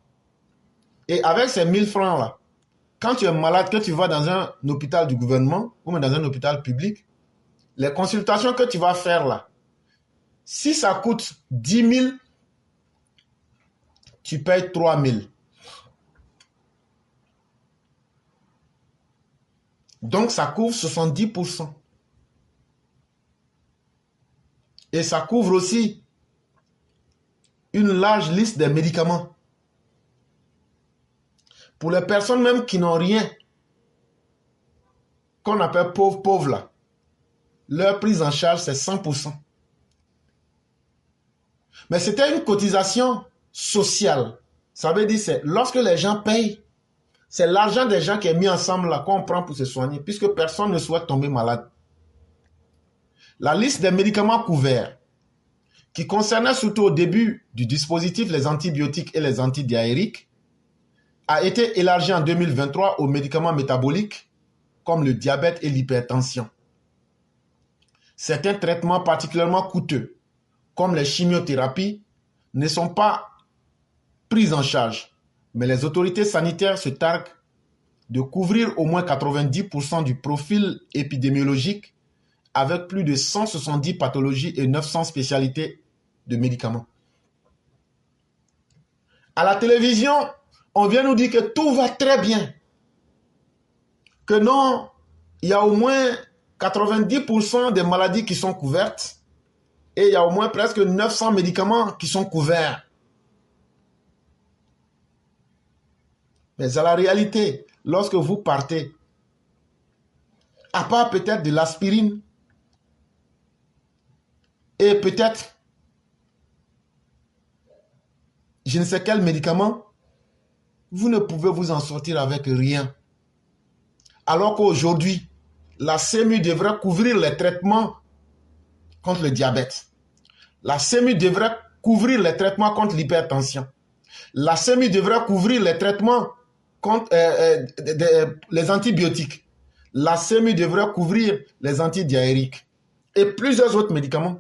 Et avec ces 1000 francs-là, quand tu es malade, que tu vas dans un hôpital du gouvernement ou dans un hôpital public, les consultations que tu vas faire là, si ça coûte 10 000, tu payes 3 000. Donc, ça couvre 70%. Et ça couvre aussi une large liste des médicaments. Pour les personnes même qui n'ont rien, qu'on appelle pauvres là, leur prise en charge, c'est 100%. Mais c'était une cotisation sociale. Ça veut dire que lorsque les gens payent, c'est l'argent des gens qui est mis ensemble là qu'on prend pour se soigner, puisque personne ne souhaite tomber malade. La liste des médicaments couverts, qui concernait surtout au début du dispositif les antibiotiques et les antidiarrhéiques, a été élargie en 2023 aux médicaments métaboliques comme le diabète et l'hypertension. Certains traitements particulièrement coûteux, comme les chimiothérapies, ne sont pas pris en charge, mais les autorités sanitaires se targuent de couvrir au moins 90% du profil épidémiologique avec plus de 170 pathologies et 900 spécialités de médicaments. À la télévision, on vient nous dire que tout va très bien. Que non, il y a au moins 90% des maladies qui sont couvertes et il y a au moins presque 900 médicaments qui sont couverts. Mais à la réalité, lorsque vous partez, à part peut-être de l'aspirine et peut-être je ne sais quel médicament, vous ne pouvez vous en sortir avec rien. Alors qu'aujourd'hui, la CEMU devrait couvrir les traitements contre le diabète. La CEMU devrait couvrir les traitements contre l'hypertension. La CEMU devrait couvrir les traitements contre les antibiotiques. La CEMU devrait couvrir les antidiarrhéiques et plusieurs autres médicaments.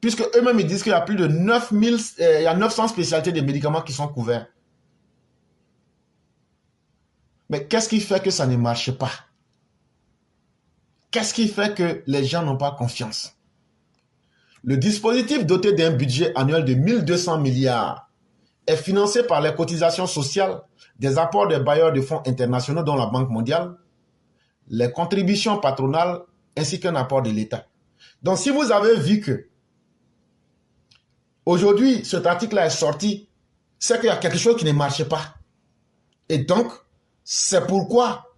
Puisque eux-mêmes ils disent qu'il y a plus de 900 spécialités de médicaments qui sont couverts. Mais qu'est-ce qui fait que ça ne marche pas? Qu'est-ce qui fait que les gens n'ont pas confiance? Le dispositif doté d'un budget annuel de 1200 milliards est financé par les cotisations sociales, des apports des bailleurs de fonds internationaux dont la Banque mondiale, les contributions patronales ainsi qu'un apport de l'État. Donc si vous avez vu que aujourd'hui cet article-là est sorti, c'est qu'il y a quelque chose qui ne marche pas. Et donc, c'est pourquoi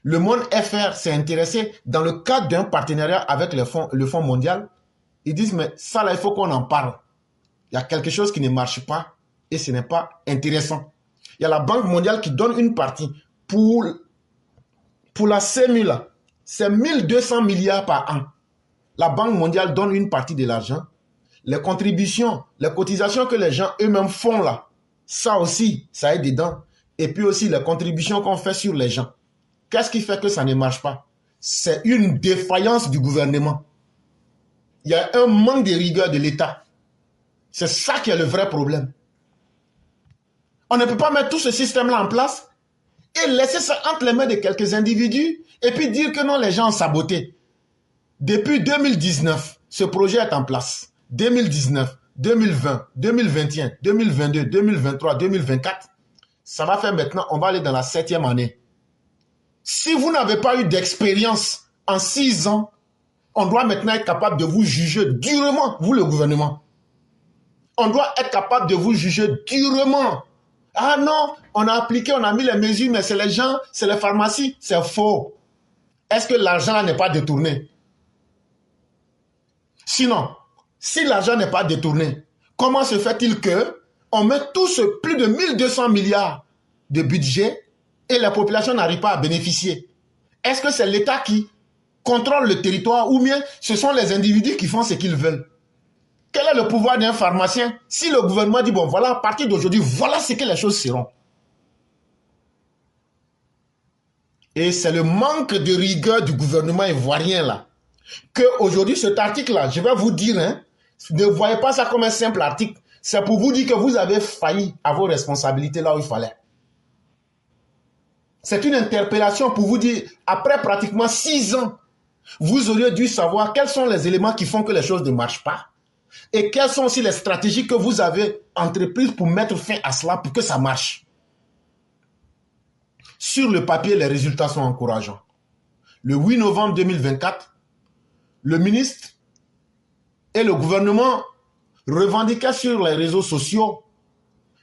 le Monde FR s'est intéressé dans le cadre d'un partenariat avec le Fonds mondial. Ils disent, mais ça là, il faut qu'on en parle. Il y a quelque chose qui ne marche pas et ce n'est pas intéressant. Il y a la Banque mondiale qui donne une partie. Pour la CEMU là, c'est 1200 milliards par an. La Banque mondiale donne une partie de l'argent. Les contributions, les cotisations que les gens eux-mêmes font là, ça aussi, ça est dedans. Et puis aussi les contributions qu'on fait sur les gens. Qu'est-ce qui fait que ça ne marche pas? C'est une défaillance du gouvernement. Il y a un manque de rigueur de l'État. C'est ça qui est le vrai problème. On ne peut pas mettre tout ce système-là en place et laisser ça entre les mains de quelques individus et puis dire que non, les gens ont saboté. Depuis 2019, ce projet est en place. 2019, 2020, 2021, 2022, 2023, 2024. Ça va faire maintenant, on va aller dans la 7e année. Si vous n'avez pas eu d'expérience en 6 ans, on doit maintenant être capable de vous juger durement, vous le gouvernement. On doit être capable de vous juger durement. Ah non, on a appliqué, on a mis les mesures, mais c'est les gens, c'est les pharmacies. C'est faux. Est-ce que l'argent n'est pas détourné? Sinon, si l'argent n'est pas détourné, comment se fait-il que on met tout ce plus de 1200 milliards de budget et la population n'arrive pas à bénéficier? Est-ce que c'est l'État qui contrôle le territoire ou bien ce sont les individus qui font ce qu'ils veulent? Quel est le pouvoir d'un pharmacien si le gouvernement dit, bon voilà, à partir d'aujourd'hui, voilà ce que les choses seront? Et c'est le manque de rigueur du gouvernement ivoirien là. Qu'aujourd'hui, cet article-là, je vais vous dire, hein, ne voyez pas ça comme un simple article. C'est pour vous dire que vous avez failli à vos responsabilités là où il fallait. C'est une interpellation pour vous dire, après pratiquement 6 ans, vous auriez dû savoir quels sont les éléments qui font que les choses ne marchent pas. Et quelles sont aussi les stratégies que vous avez entreprises pour mettre fin à cela, pour que ça marche. Sur le papier, les résultats sont encourageants. Le 8 novembre 2024, le ministre et le gouvernement revendiquaient sur les réseaux sociaux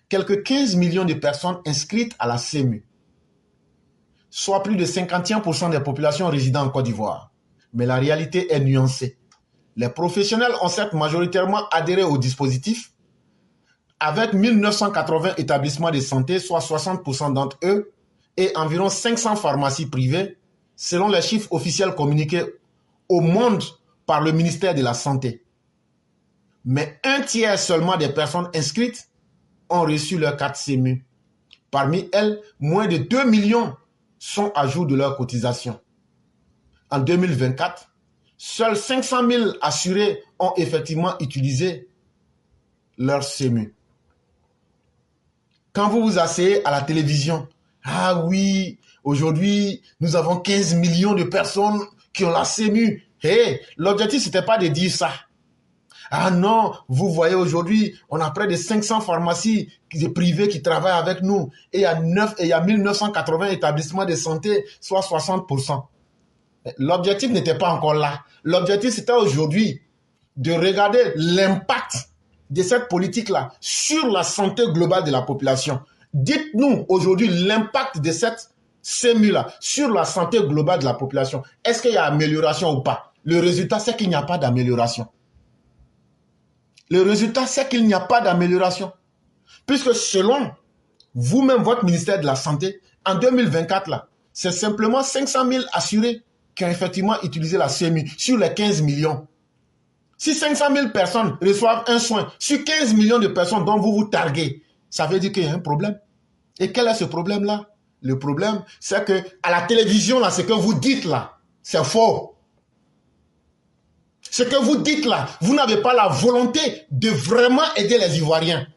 quelques 15 millions de personnes inscrites à la CEMU, soit plus de 51% des populations résidant en Côte d'Ivoire. Mais la réalité est nuancée. Les professionnels ont certes majoritairement adhéré au dispositif, avec 1980 établissements de santé, soit 60% d'entre eux, et environ 500 pharmacies privées, selon les chiffres officiels communiqués au monde par le ministère de la Santé. Mais 1/3 seulement des personnes inscrites ont reçu leur carte CEMU. Parmi elles, moins de 2 millions sont à jour de leur cotisation. En 2024, seuls 500 000 assurés ont effectivement utilisé leur CEMU. Quand vous vous asseyez à la télévision, ah oui, aujourd'hui, nous avons 15 millions de personnes qui ont la CEMU. Hey, l'objectif, ce n'était pas de dire ça. Ah non, vous voyez aujourd'hui, on a près de 500 pharmacies privées qui travaillent avec nous. Et il y a 1980 établissements de santé, soit 60%. L'objectif n'était pas encore là. L'objectif, c'était aujourd'hui de regarder l'impact de cette politique-là sur la santé globale de la population. Dites-nous aujourd'hui l'impact de cette CEMU-là sur la santé globale de la population. Est-ce qu'il y a amélioration ou pas? Le résultat, c'est qu'il n'y a pas d'amélioration. Le résultat, c'est qu'il n'y a pas d'amélioration. Puisque selon vous-même, votre ministère de la Santé, en 2024, là, c'est simplement 500 000 assurés qui ont effectivement utilisé la CEMU sur les 15 millions. Si 500 000 personnes reçoivent un soin sur 15 millions de personnes dont vous vous targuez, ça veut dire qu'il y a un problème. Et quel est ce problème-là? Le problème, c'est que à la télévision, là, ce que vous dites là, c'est faux. Ce que vous dites là, vous n'avez pas la volonté de vraiment aider les Ivoiriens.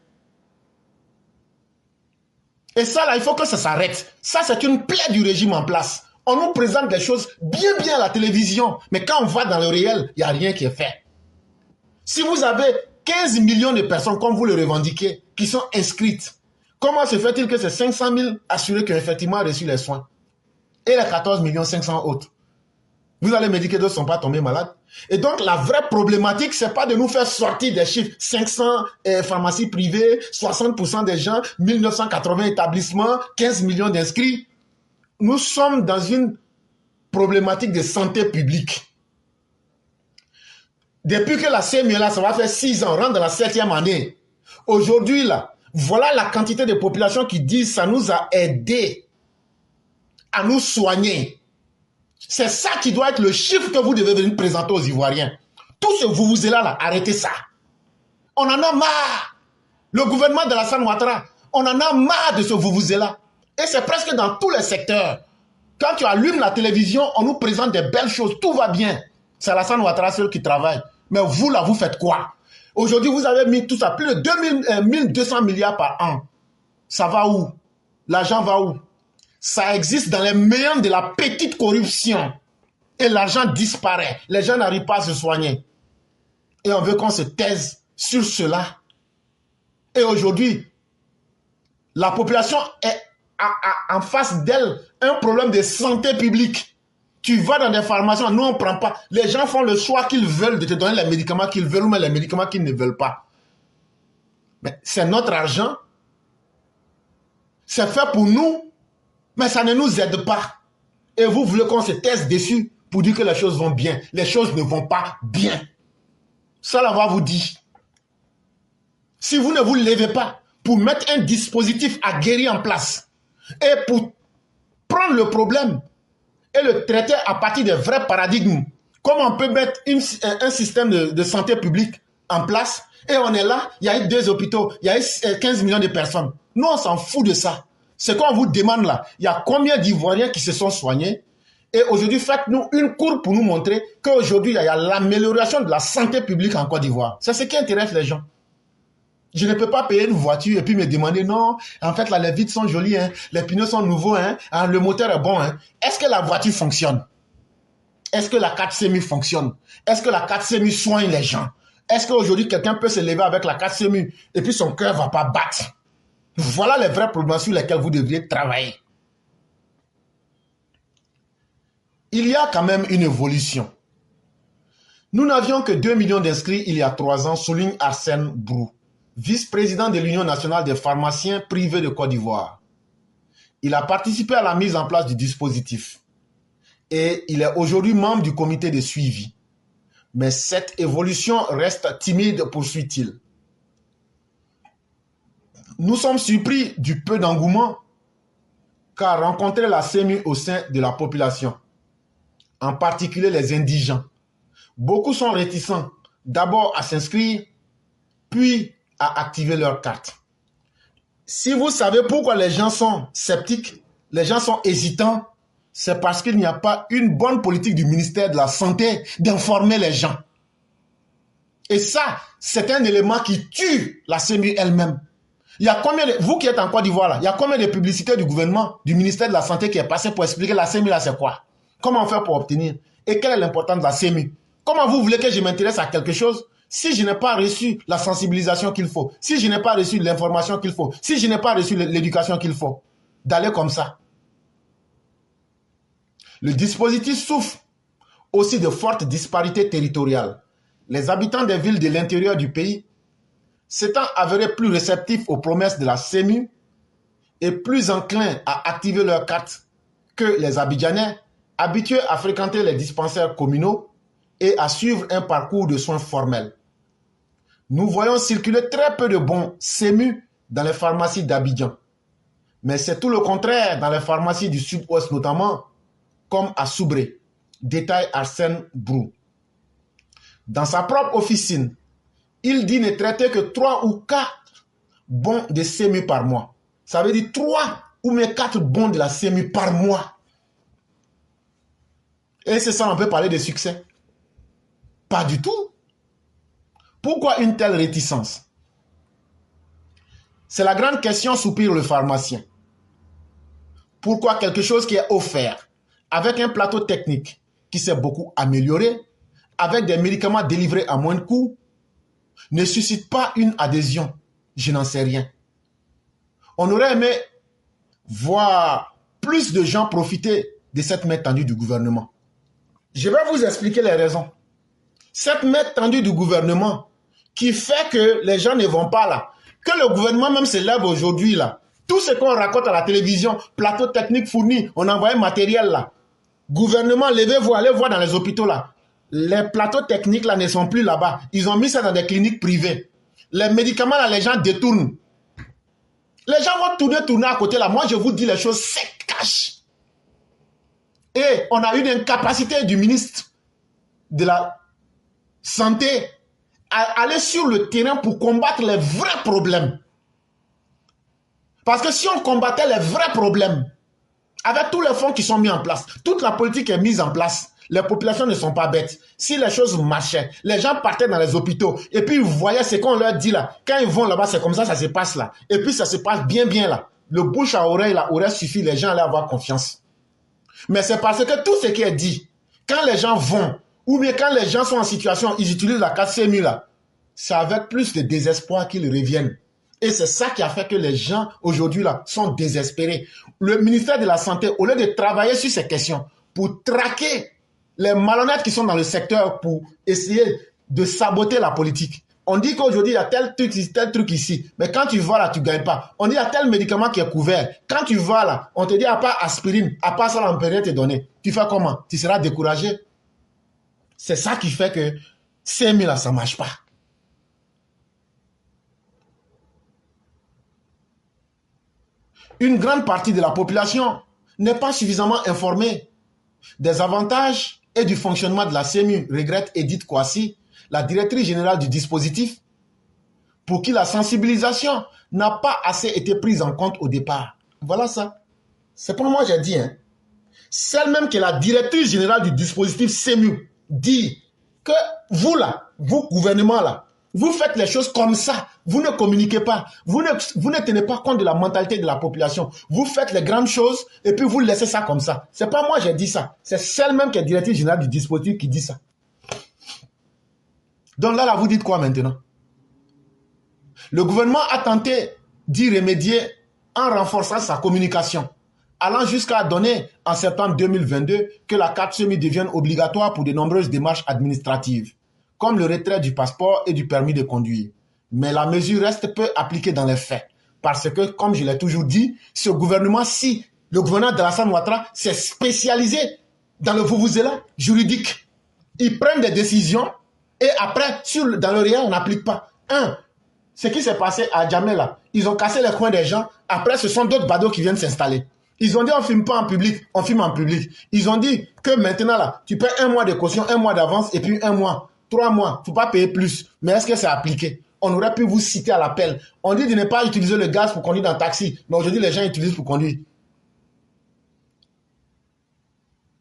Et ça là, il faut que ça s'arrête. Ça, c'est une plaie du régime en place. On nous présente des choses bien à la télévision, mais quand on va dans le réel, il n'y a rien qui est fait. Si vous avez 15 millions de personnes, comme vous le revendiquez, qui sont inscrites, comment se fait-il que ces 500 000 assurés qui ont effectivement reçu les soins et les 14 500 000 autres, vous allez me dire que d'autres ne sont pas tombés malades? Et donc, la vraie problématique, ce n'est pas de nous faire sortir des chiffres. 500 pharmacies privées, 60% des gens, 1980 établissements, 15 millions d'inscrits. Nous sommes dans une problématique de santé publique. Depuis que la CEMU est là, ça va faire 6 ans, on rentre dans la 7e année. Aujourd'hui, là, voilà la quantité de populations qui disent ça nous a aidés à nous soigner. C'est ça qui doit être le chiffre que vous devez venir présenter aux Ivoiriens. Tout ce vous là, arrêtez ça. On en a marre. Le gouvernement de Alassane Ouattara, on en a marre de ce vous là. Et c'est presque dans tous les secteurs. Quand tu allumes la télévision, on nous présente des belles choses, tout va bien. C'est Alassane Ouattara seul qui travaille. Mais vous, là, vous faites quoi? Aujourd'hui, vous avez mis tout ça, plus de 1200 milliards par an. Ça va où? L'argent va où? Ça existe dans les méandres de la petite corruption. Et l'argent disparaît. Les gens n'arrivent pas à se soigner. Et on veut qu'on se taise sur cela. Et aujourd'hui, la population est en face d'elle un problème de santé publique. Tu vas dans des pharmacies, nous on ne prend pas. Les gens font le choix qu'ils veulent de te donner les médicaments qu'ils veulent ou même les médicaments qu'ils ne veulent pas. Mais c'est notre argent. C'est fait pour nous, mais ça ne nous aide pas. Et vous voulez qu'on se taise dessus pour dire que les choses vont bien. Les choses ne vont pas bien. Ça, là, va vous dire. Si vous ne vous levez pas pour mettre un dispositif aguerri en place et pour prendre le problème et le traiter à partir des vrais paradigmes, comme on peut mettre un système de santé publique en place, et on est là, il y a eu 2 hôpitaux, il y a eu 15 millions de personnes. Nous, on s'en fout de ça. Ce qu'on vous demande là, il y a combien d'Ivoiriens qui se sont soignés? Et aujourd'hui, faites-nous une courbe pour nous montrer qu'aujourd'hui, il y a l'amélioration de la santé publique en Côte d'Ivoire. C'est ce qui intéresse les gens. Je ne peux pas payer une voiture et puis me demander, non, en fait, là, les vitres sont jolies, hein, les pneus sont nouveaux, hein, le moteur est bon. Hein. Est-ce que la voiture fonctionne? Est-ce que la 4 SEMI fonctionne? Est-ce que la 4 SEMI soigne les gens? Est-ce qu'aujourd'hui, quelqu'un peut se lever avec la 4 SEMI et puis son cœur ne va pas battre? Voilà les vrais problèmes sur lesquels vous devriez travailler. Il y a quand même une évolution. Nous n'avions que 2 millions d'inscrits il y a 3 ans, souligne Arsène Brou, vice-président de l'Union nationale des pharmaciens privés de Côte d'Ivoire. Il a participé à la mise en place du dispositif et il est aujourd'hui membre du comité de suivi. Mais cette évolution reste timide, poursuit-il. Nous sommes surpris du peu d'engouement qu'a rencontré la SEMI au sein de la population, en particulier les indigents. Beaucoup sont réticents d'abord à s'inscrire, puis à activer leur carte. Si vous savez pourquoi les gens sont sceptiques, les gens sont hésitants, c'est parce qu'il n'y a pas une bonne politique du ministère de la Santé d'informer les gens. Et ça, c'est un élément qui tue la SEMI elle-même. Il y a combien de, vous qui êtes en Côte d'Ivoire là, il y a combien de publicités du gouvernement, du ministère de la Santé qui est passé pour expliquer la SEMI là c'est quoi? Comment faire pour obtenir? Et quelle est l'importance de la SEMI? Comment vous voulez que je m'intéresse à quelque chose si je n'ai pas reçu la sensibilisation qu'il faut, si je n'ai pas reçu l'information qu'il faut, si je n'ai pas reçu l'éducation qu'il faut? D'aller comme ça. Le dispositif souffre aussi de fortes disparités territoriales. Les habitants des villes de l'intérieur du pays s'étant avérés plus réceptifs aux promesses de la SEMI et plus enclins à activer leur carte que les Abidjanais, habitués à fréquenter les dispensaires communaux et à suivre un parcours de soins formels. Nous voyons circuler très peu de bons SEMI dans les pharmacies d'Abidjan. Mais c'est tout le contraire dans les pharmacies du sud-ouest notamment, comme à Soubré, détaille Arsène Brou. Dans sa propre officine, il dit ne traiter que 3 ou 4 bons de SEMI par mois. Ça veut dire 3 ou même 4 bons de la SEMI par mois. Et c'est ça, on peut parler de succès? Pas du tout. Pourquoi une telle réticence? C'est la grande question, soupire le pharmacien. Pourquoi quelque chose qui est offert avec un plateau technique qui s'est beaucoup amélioré, avec des médicaments délivrés à moins de coûts, ne suscite pas une adhésion? Je n'en sais rien. On aurait aimé voir plus de gens profiter de cette main tendue du gouvernement. Je vais vous expliquer les raisons. Cette main tendue du gouvernement qui fait que les gens ne vont pas là, que le gouvernement même se lève aujourd'hui là. Tout ce qu'on raconte à la télévision, plateau technique fourni, on envoie un matériel là. Gouvernement, levez-vous, allez voir dans les hôpitaux là. Les plateaux techniques là ne sont plus là-bas. Ils ont mis ça dans des cliniques privées. Les médicaments là, les gens détournent. Les gens vont tourner à côté là. Moi, je vous dis les choses, c'est cash. Et on a eu une incapacité du ministre de la Santé à aller sur le terrain pour combattre les vrais problèmes. Parce que si on combattait les vrais problèmes, Avec tous les fonds qui sont mis en place, toute la politique est mise en place. Les populations ne sont pas bêtes. Si les choses marchaient, les gens partaient dans les hôpitaux et puis ils voyaient ce qu'on leur dit là. Quand ils vont là-bas, c'est comme ça se passe là. Et puis ça se passe bien là. Le bouche à oreille là, aurait suffi, les gens allaient avoir confiance. Mais c'est parce que tout ce qui est dit, quand les gens vont, ou bien quand les gens sont en situation, ils utilisent la 4CMU là, c'est avec plus de désespoir qu'ils reviennent. Et c'est ça qui a fait que les gens aujourd'hui là sont désespérés. Le ministère de la Santé, au lieu de travailler sur ces questions, pour traquer les malhonnêtes qui sont dans le secteur pour essayer de saboter la politique. On dit qu'aujourd'hui, il y a tel truc ici. Mais quand tu vas là, tu ne gagnes pas. On dit qu'il y a tel médicament qui est couvert. Quand tu vas là, on te dit à part aspirine, à part ça, on peut rien te donner. Tu fais comment? Tu seras découragé. C'est ça qui fait que ces CMU là, ça ne marche pas. Une grande partie de la population n'est pas suffisamment informée des avantages et du fonctionnement de la CMU, regrette Edith Kwasi, la directrice générale du dispositif, pour qui la sensibilisation n'a pas assez été prise en compte au départ. Voilà ça. C'est pas moi j'ai dit. Hein. Celle même qui est la directrice générale du dispositif CMU dit que vous là, vous gouvernement là, vous faites les choses comme ça. Vous ne communiquez pas. Vous ne tenez pas compte de la mentalité de la population. Vous faites les grandes choses et puis vous laissez ça comme ça. C'est pas moi qui ai dit ça. C'est celle même qui est directrice générale du dispositif qui dit ça. Donc là, vous dites quoi maintenant? Le gouvernement a tenté d'y remédier en renforçant sa communication, allant jusqu'à donner en septembre 2022 que la 4CMU devienne obligatoire pour de nombreuses démarches administratives, comme le retrait du passeport et du permis de conduire. Mais la mesure reste peu appliquée dans les faits. Parce que, comme je l'ai toujours dit, ce gouvernement-ci, le gouvernement d'Alassane Ouattara, s'est spécialisé dans le vuvuzela juridique. Ils prennent des décisions et après, dans le réel, on n'applique pas. Ce qui s'est passé à Djamena, ils ont cassé les coins des gens. Après, ce sont d'autres badauds qui viennent s'installer. Ils ont dit on ne filme pas en public, on filme en public. Ils ont dit que maintenant, là, tu paies 1 mois de caution, 1 mois d'avance et puis 1 mois, 3 mois. Il ne faut pas payer plus. Mais est-ce que c'est appliqué? On aurait pu vous citer à l'appel. On dit de ne pas utiliser le gaz pour conduire dans le taxi. Mais aujourd'hui, les gens utilisent pour conduire.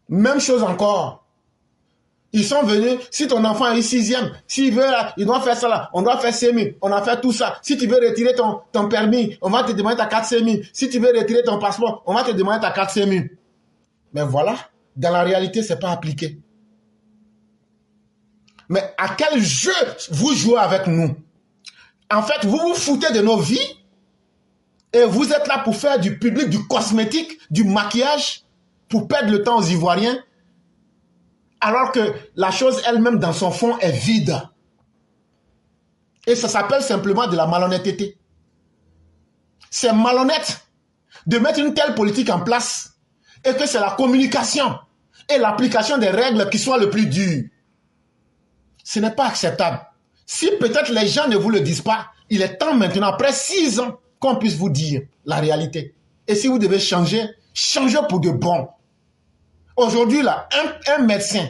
Même chose encore. Ils sont venus, si ton enfant est 6e, s'il veut là, il doit faire ça là, on doit faire CMU, on a fait tout ça. Si tu veux retirer ton permis, on va te demander ta carte CMU. Si tu veux retirer ton passeport, on va te demander ta carte CMU. Mais voilà, dans la réalité, ce n'est pas appliqué. Mais à quel jeu vous jouez avec nous? En fait, vous vous foutez de nos vies et vous êtes là pour faire du public, du cosmétique, du maquillage, pour perdre le temps aux Ivoiriens. Alors que la chose elle-même dans son fond est vide. Et ça s'appelle simplement de la malhonnêteté. C'est malhonnête de mettre une telle politique en place et que c'est la communication et l'application des règles qui soient le plus dur. Ce n'est pas acceptable. Si peut-être les gens ne vous le disent pas, il est temps maintenant, après 6 ans, qu'on puisse vous dire la réalité. Et si vous devez changer, changez pour de bon. Aujourd'hui, là, un médecin,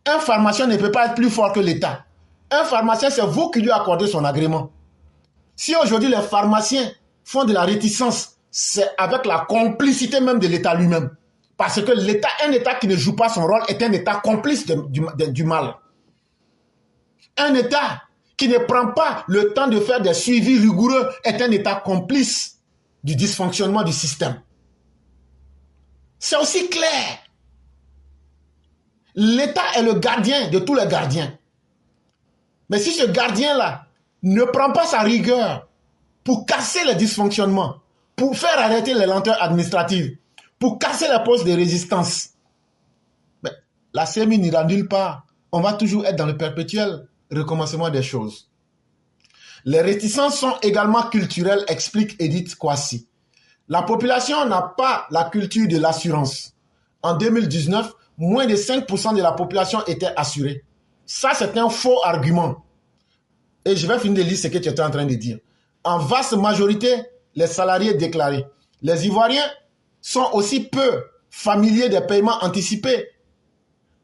un pharmacien ne peut pas être plus fort que l'État. Un pharmacien, c'est vous qui lui accordez son agrément. Si aujourd'hui les pharmaciens font de la réticence, c'est avec la complicité même de l'État lui-même. Parce que l'État, un État qui ne joue pas son rôle est un État complice du mal. Un État qui ne prend pas le temps de faire des suivis rigoureux est un État complice du dysfonctionnement du système. C'est aussi clair. L'État est le gardien de tous les gardiens. Mais si ce gardien-là ne prend pas sa rigueur pour casser les dysfonctionnements, pour faire arrêter les lenteurs administratives, pour casser les postes de résistance, mais la CMU n'ira nulle part. On va toujours être dans le perpétuel recommencement des choses. Les réticences sont également culturelles, explique Edith Kwasi. La population n'a pas la culture de l'assurance. En 2019, moins de 5% de la population était assurée. Ça, c'est un faux argument. Et je vais finir de lire ce que tu étais en train de dire. En vaste majorité, les salariés déclarés. Les Ivoiriens sont aussi peu familiers des paiements anticipés,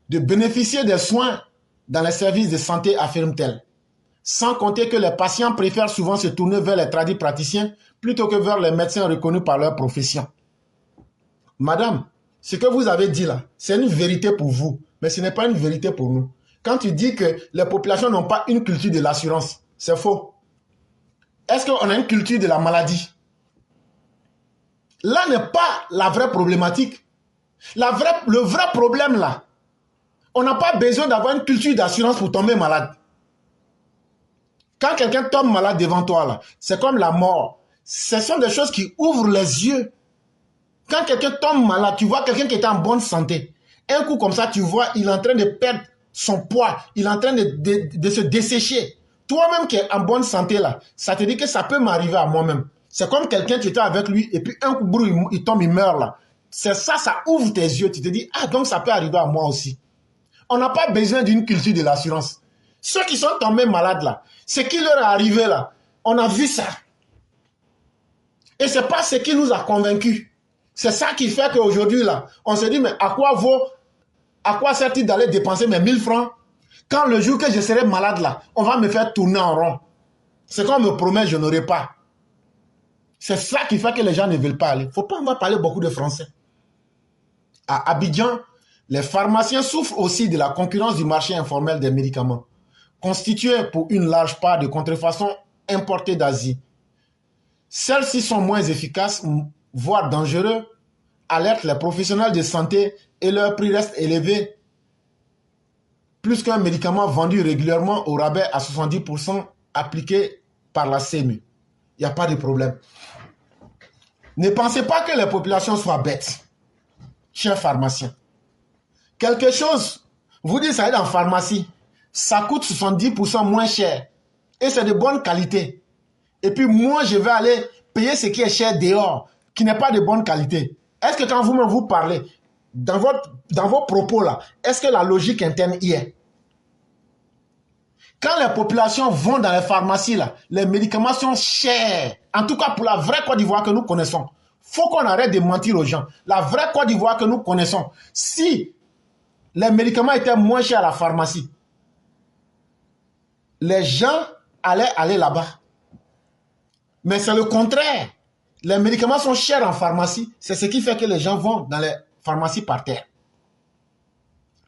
de bénéficier des soins dans les services de santé, affirme-t-elle. Sans compter que les patients préfèrent souvent se tourner vers les tradipraticiens plutôt que vers les médecins reconnus par leur profession. Madame, ce que vous avez dit là, c'est une vérité pour vous, mais ce n'est pas une vérité pour nous. Quand tu dis que les populations n'ont pas une culture de l'assurance, c'est faux. Est-ce qu'on a une culture de la maladie? Là n'est pas la vraie problématique. Le vrai problème là, on n'a pas besoin d'avoir une culture d'assurance pour tomber malade. Quand quelqu'un tombe malade devant toi là, c'est comme la mort. Ce sont des choses qui ouvrent les yeux. Quand quelqu'un tombe malade, tu vois quelqu'un qui est en bonne santé. Un coup comme ça, tu vois, il est en train de perdre son poids. Il est en train de se dessécher. Toi-même qui es en bonne santé là, ça te dit que ça peut m'arriver à moi-même. C'est comme quelqu'un qui était avec lui et puis un coup il tombe, il meurt là. C'est ça, ça ouvre tes yeux. Tu te dis, ah donc ça peut arriver à moi aussi. On n'a pas besoin d'une culture de l'assurance. Ceux qui sont tombés malades là, ce qui leur est arrivé là, on a vu ça. Et ce n'est pas ce qui nous a convaincus. C'est ça qui fait qu'aujourd'hui là, on se dit, mais à quoi sert-il d'aller dépenser mes 1000 francs quand le jour que je serai malade là, on va me faire tourner en rond. Ce qu'on me promet, je n'aurai pas. C'est ça qui fait que les gens ne veulent pas aller. Il ne faut pas, on va parler beaucoup de français. À Abidjan, les pharmaciens souffrent aussi de la concurrence du marché informel des médicaments, constitué pour une large part de contrefaçons importées d'Asie. Celles-ci sont moins efficaces, voire dangereuses, alertent les professionnels de santé et leur prix reste élevé. Plus qu'un médicament vendu régulièrement au rabais à 70% appliqué par la CMU. Il n'y a pas de problème. Ne pensez pas que les populations soient bêtes, chers pharmaciens. Quelque chose, vous dites ça est en pharmacie, ça coûte 70% moins cher et c'est de bonne qualité. Et puis moi, je vais aller payer ce qui est cher dehors, qui n'est pas de bonne qualité. Est-ce que quand vous-même vous parlez, dans vos propos là, est-ce que la logique interne y est? Quand les populations vont dans les pharmacies là, les médicaments sont chers. En tout cas pour la vraie Côte d'Ivoire que nous connaissons. Faut qu'on arrête de mentir aux gens. La vraie Côte d'Ivoire que nous connaissons. Si les médicaments étaient moins chers à la pharmacie, les gens allaient aller là-bas. Mais c'est le contraire. Les médicaments sont chers en pharmacie. C'est ce qui fait que les gens vont dans les pharmacies par terre.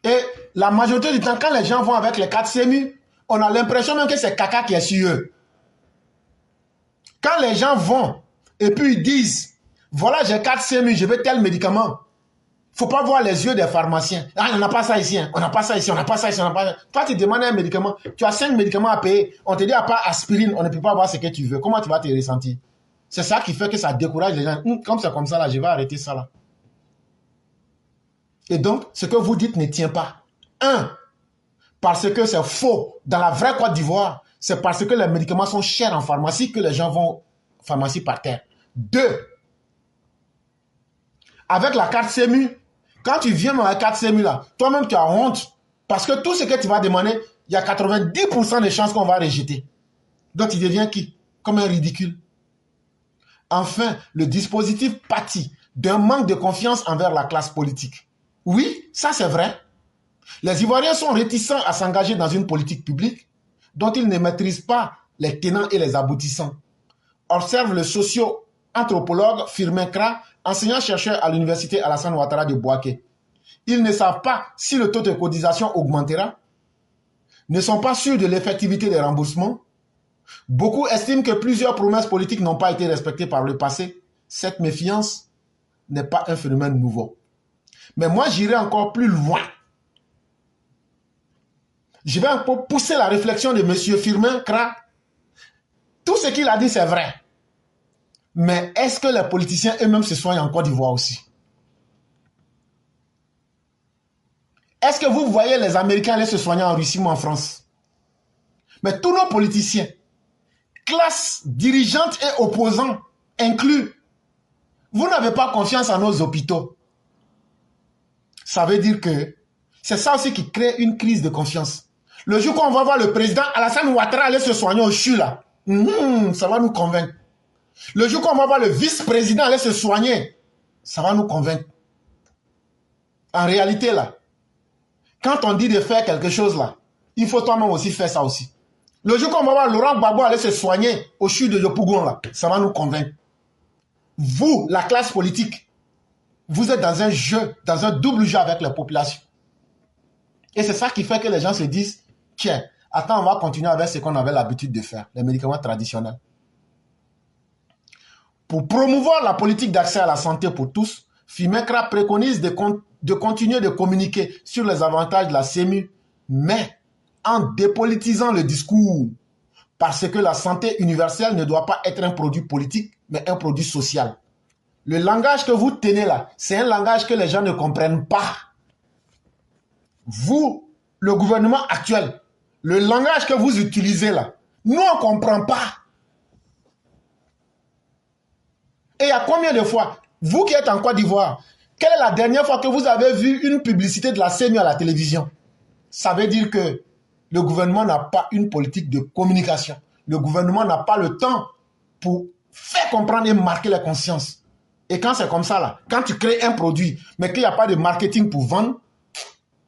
Et la majorité du temps, quand les gens vont avec les 4 CMU, on a l'impression même que c'est caca qui est sur eux. Quand les gens vont et puis ils disent, voilà, j'ai 4 CMU, je veux tel médicament. Il ne faut pas voir les yeux des pharmaciens. Ah, on n'a pas ça ici, hein. On n'a pas ça ici, on n'a pas ça ici, on n'a pas ça. Toi, tu demandes un médicament, tu as 5 médicaments à payer. On te dit, à part aspirine, on ne peut pas avoir ce que tu veux. Comment tu vas te ressentir? C'est ça qui fait que ça décourage les gens. Comme c'est comme ça, là, je vais arrêter ça, là. Et donc, ce que vous dites ne tient pas. Parce que c'est faux. Dans la vraie Côte d'Ivoire, c'est parce que les médicaments sont chers en pharmacie que les gens vont en pharmacie par terre. 2. Avec la carte CMU, quand tu viens dans la carte CMU là, toi-même tu as honte. Parce que tout ce que tu vas demander, il y a 90% de chances qu'on va rejeter. Donc tu deviens qui? Comme un ridicule. Enfin, le dispositif pâtit d'un manque de confiance envers la classe politique. Oui, ça c'est vrai. Les Ivoiriens sont réticents à s'engager dans une politique publique dont ils ne maîtrisent pas les tenants et les aboutissants. Observe le socio-anthropologue Firmin Kra, enseignant-chercheur à l'université Alassane Ouattara de Bouaké. Ils ne savent pas si le taux de cotisation augmentera, ne sont pas sûrs de l'effectivité des remboursements. Beaucoup estiment que plusieurs promesses politiques n'ont pas été respectées par le passé. Cette méfiance n'est pas un phénomène nouveau. Mais moi, j'irai encore plus loin. Je vais encore pousser la réflexion de M. Firmin Kra. Tout ce qu'il a dit, c'est vrai. Mais est-ce que les politiciens eux-mêmes se soignent en Côte d'Ivoire aussi? Est-ce que vous voyez les Américains aller se soigner en Russie ou en France? Mais tous nos politiciens, classe dirigeante et opposants inclus, vous n'avez pas confiance en nos hôpitaux. Ça veut dire que c'est ça aussi qui crée une crise de confiance. Le jour qu'on va voir le président Alassane Ouattara aller se soigner au CHU là, ça va nous convaincre. Le jour qu'on va voir le vice-président aller se soigner, ça va nous convaincre. En réalité là, quand on dit de faire quelque chose là, il faut toi-même aussi faire ça aussi. Le jour qu'on va voir Laurent Gbagbo aller se soigner au CHU de Yopougon là, ça va nous convaincre. Vous, la classe politique, Vous êtes dans un jeu, dans un double jeu avec la population. Et c'est ça qui fait que les gens se disent, tiens, attends, on va continuer avec ce qu'on avait l'habitude de faire, les médicaments traditionnels. Pour promouvoir la politique d'accès à la santé pour tous, FIMECRA préconise de continuer de communiquer sur les avantages de la CMU, mais en dépolitisant le discours. Parce que la santé universelle ne doit pas être un produit politique, mais un produit social. Le langage que vous tenez là, c'est un langage que les gens ne comprennent pas. Vous, le gouvernement actuel, le langage que vous utilisez là, nous on ne comprend pas. Et il y a combien de fois, vous qui êtes en Côte d'Ivoire, quelle est la dernière fois que vous avez vu une publicité de la CMU à la télévision? Ça veut dire que le gouvernement n'a pas une politique de communication. Le gouvernement n'a pas le temps pour faire comprendre et marquer les consciences. Et quand c'est comme ça, là, quand tu crées un produit, mais qu'il n'y a pas de marketing pour vendre,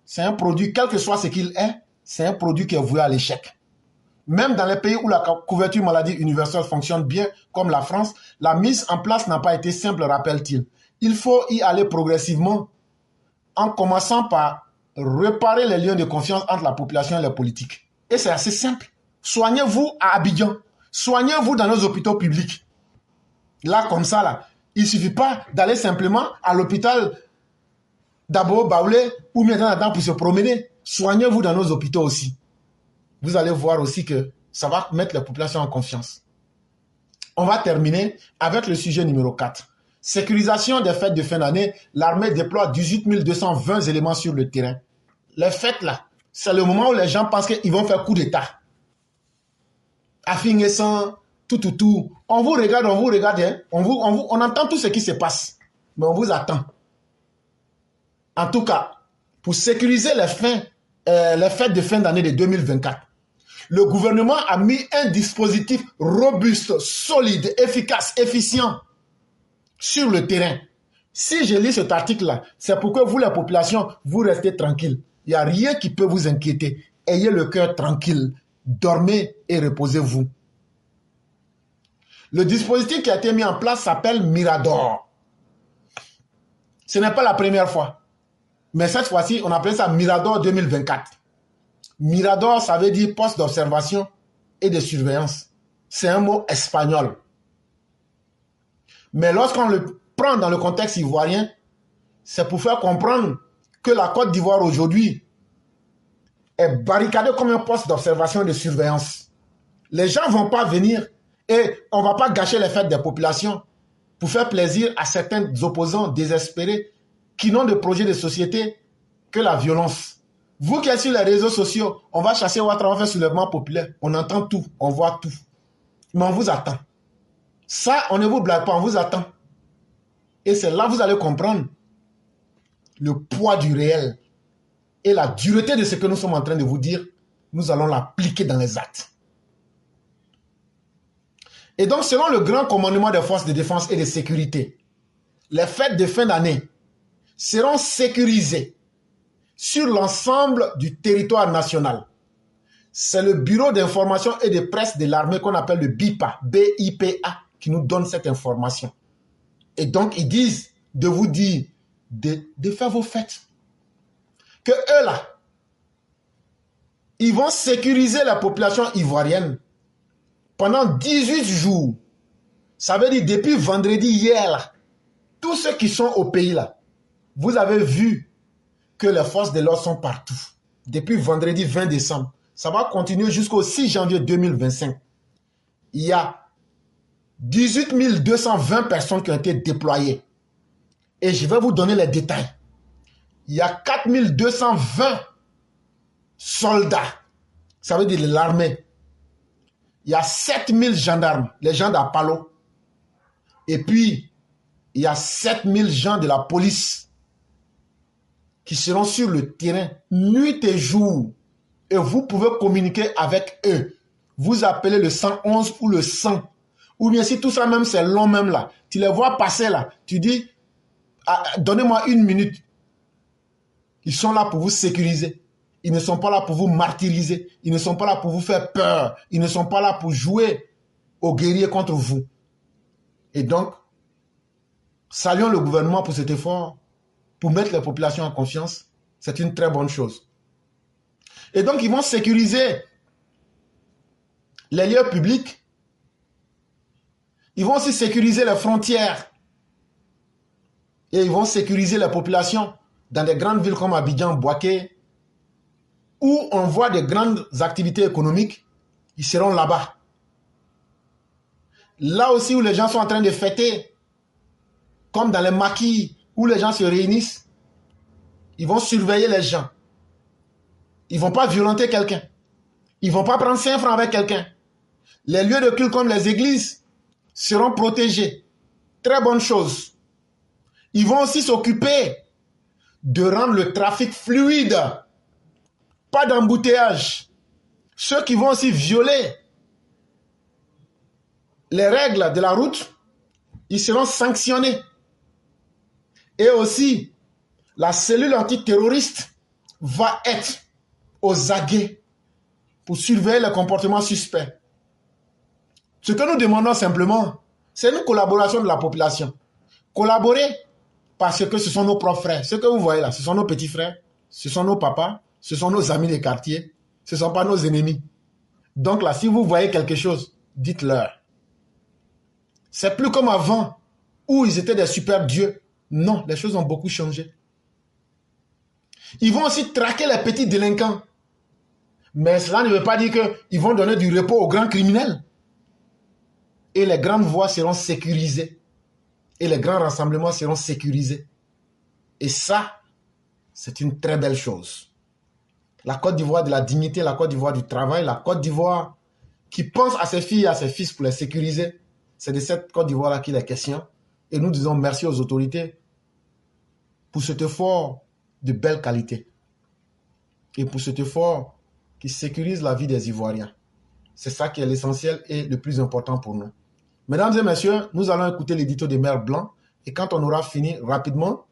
c'est un produit, quel que soit ce qu'il est, c'est un produit qui est voué à l'échec. Même dans les pays où la couverture maladie universelle fonctionne bien, comme la France, la mise en place n'a pas été simple, rappelle-t-il. Il faut y aller progressivement, en commençant par réparer les liens de confiance entre la population et les politiques. Et c'est assez simple. Soignez-vous à Abidjan. Soignez-vous dans nos hôpitaux publics. Là, comme ça, là, il ne suffit pas d'aller simplement à l'hôpital d'Abo Baoulé ou maintenant pour se promener. Soignez-vous dans nos hôpitaux aussi. Vous allez voir aussi que ça va mettre les populations en confiance. On va terminer avec le sujet numéro 4. Sécurisation des fêtes de fin d'année. L'armée déploie 18 220 éléments sur le terrain. Les fêtes là, c'est le moment où les gens pensent qu'ils vont faire coup d'État. Affingessan, tout. On vous regarde, hein? On entend tout ce qui se passe. Mais on vous attend. En tout cas, pour sécuriser les fêtes de fin d'année de 2024, le gouvernement a mis un dispositif robuste, solide, efficace, efficient sur le terrain. Si je lis cet article-là, c'est pour que vous, la population, vous restez tranquille. Il n'y a rien qui peut vous inquiéter. Ayez le cœur tranquille. Dormez et reposez-vous. Le dispositif qui a été mis en place s'appelle Mirador. Ce n'est pas la première fois. Mais cette fois-ci, on appelle ça Mirador 2024. Mirador, ça veut dire poste d'observation et de surveillance. C'est un mot espagnol. Mais lorsqu'on le prend dans le contexte ivoirien, c'est pour faire comprendre que la Côte d'Ivoire aujourd'hui est barricadée comme un poste d'observation et de surveillance. Les gens ne vont pas venir et on ne va pas gâcher les fêtes des populations pour faire plaisir à certains opposants désespérés qui n'ont de projet de société que la violence. Vous qui êtes sur les réseaux sociaux, on va chasser Ouattara, on fait soulèvement populaire. On entend tout, on voit tout. Mais on vous attend. Ça, on ne vous blague pas, on vous attend. Et c'est là que vous allez comprendre le poids du réel et la dureté de ce que nous sommes en train de vous dire. Nous allons l'appliquer dans les actes. Et donc, selon le grand commandement des forces de défense et de sécurité, les fêtes de fin d'année seront sécurisées sur l'ensemble du territoire national. C'est le bureau d'information et de presse de l'armée qu'on appelle le BIPA, B-I-P-A, qui nous donne cette information. Et donc, ils disent de vous dire de faire vos fêtes. Que eux là, ils vont sécuriser la population ivoirienne pendant 18 jours. Ça veut dire depuis vendredi hier, là, tous ceux qui sont au pays là, vous avez vu que les forces de l'ordre sont partout. Depuis vendredi 20 décembre. Ça va continuer jusqu'au 6 janvier 2025. Il y a 18 220 personnes qui ont été déployées. Et je vais vous donner les détails. Il y a 4 220 soldats. Ça veut dire l'armée. Il y a 7 000 gendarmes, les gens d'Apalo. Et puis, il y a 7 000 gens de la police qui seront sur le terrain nuit et jour. Et vous pouvez communiquer avec eux. Vous appelez le 111 ou le 100. Ou bien si tout ça même c'est long même là. Tu les vois passer là. Tu dis, donnez-moi 1 minute. Ils sont là pour vous sécuriser. Ils ne sont pas là pour vous martyriser. Ils ne sont pas là pour vous faire peur. Ils ne sont pas là pour jouer aux guerriers contre vous. Et donc, saluons le gouvernement pour cet effort, pour mettre les populations en confiance. C'est une très bonne chose. Et donc, ils vont sécuriser les lieux publics. Ils vont aussi sécuriser les frontières. Et ils vont sécuriser la population dans des grandes villes comme Abidjan, Bouaké, où on voit des grandes activités économiques. Ils seront là-bas. Là aussi où les gens sont en train de fêter, comme dans les maquis, où les gens se réunissent, ils vont surveiller les gens. Ils ne vont pas violenter quelqu'un. Ils ne vont pas prendre 5 francs avec quelqu'un. Les lieux de culte comme les églises seront protégés. Très bonne chose. Ils vont aussi s'occuper de rendre le trafic fluide. Pas d'embouteillage. Ceux qui vont aussi violer les règles de la route, ils seront sanctionnés. Et aussi, la cellule antiterroriste va être aux aguets pour surveiller les comportements suspects. Ce que nous demandons simplement, c'est une collaboration de la population. Collaborer parce que ce sont nos propres frères. Ce que vous voyez là, ce sont nos petits frères, ce sont nos papas, ce sont nos amis des quartiers, ce ne sont pas nos ennemis. Donc là, si vous voyez quelque chose, dites-leur. C'est plus comme avant, où ils étaient des super dieux. Non, les choses ont beaucoup changé. Ils vont aussi traquer les petits délinquants. Mais cela ne veut pas dire qu'ils vont donner du repos aux grands criminels. Et les grandes voies seront sécurisées. Et les grands rassemblements seront sécurisés. Et ça, c'est une très belle chose. La Côte d'Ivoire de la dignité, la Côte d'Ivoire du travail, la Côte d'Ivoire qui pense à ses filles et à ses fils pour les sécuriser. C'est de cette Côte d'Ivoire-là qu'il est question. Et nous disons merci aux autorités pour cet effort de belle qualité. Et pour cet effort qui sécurise la vie des Ivoiriens. C'est ça qui est l'essentiel et le plus important pour nous. Mesdames et messieurs, nous allons écouter l'édito des Mères Blancs. Et quand on aura fini rapidement,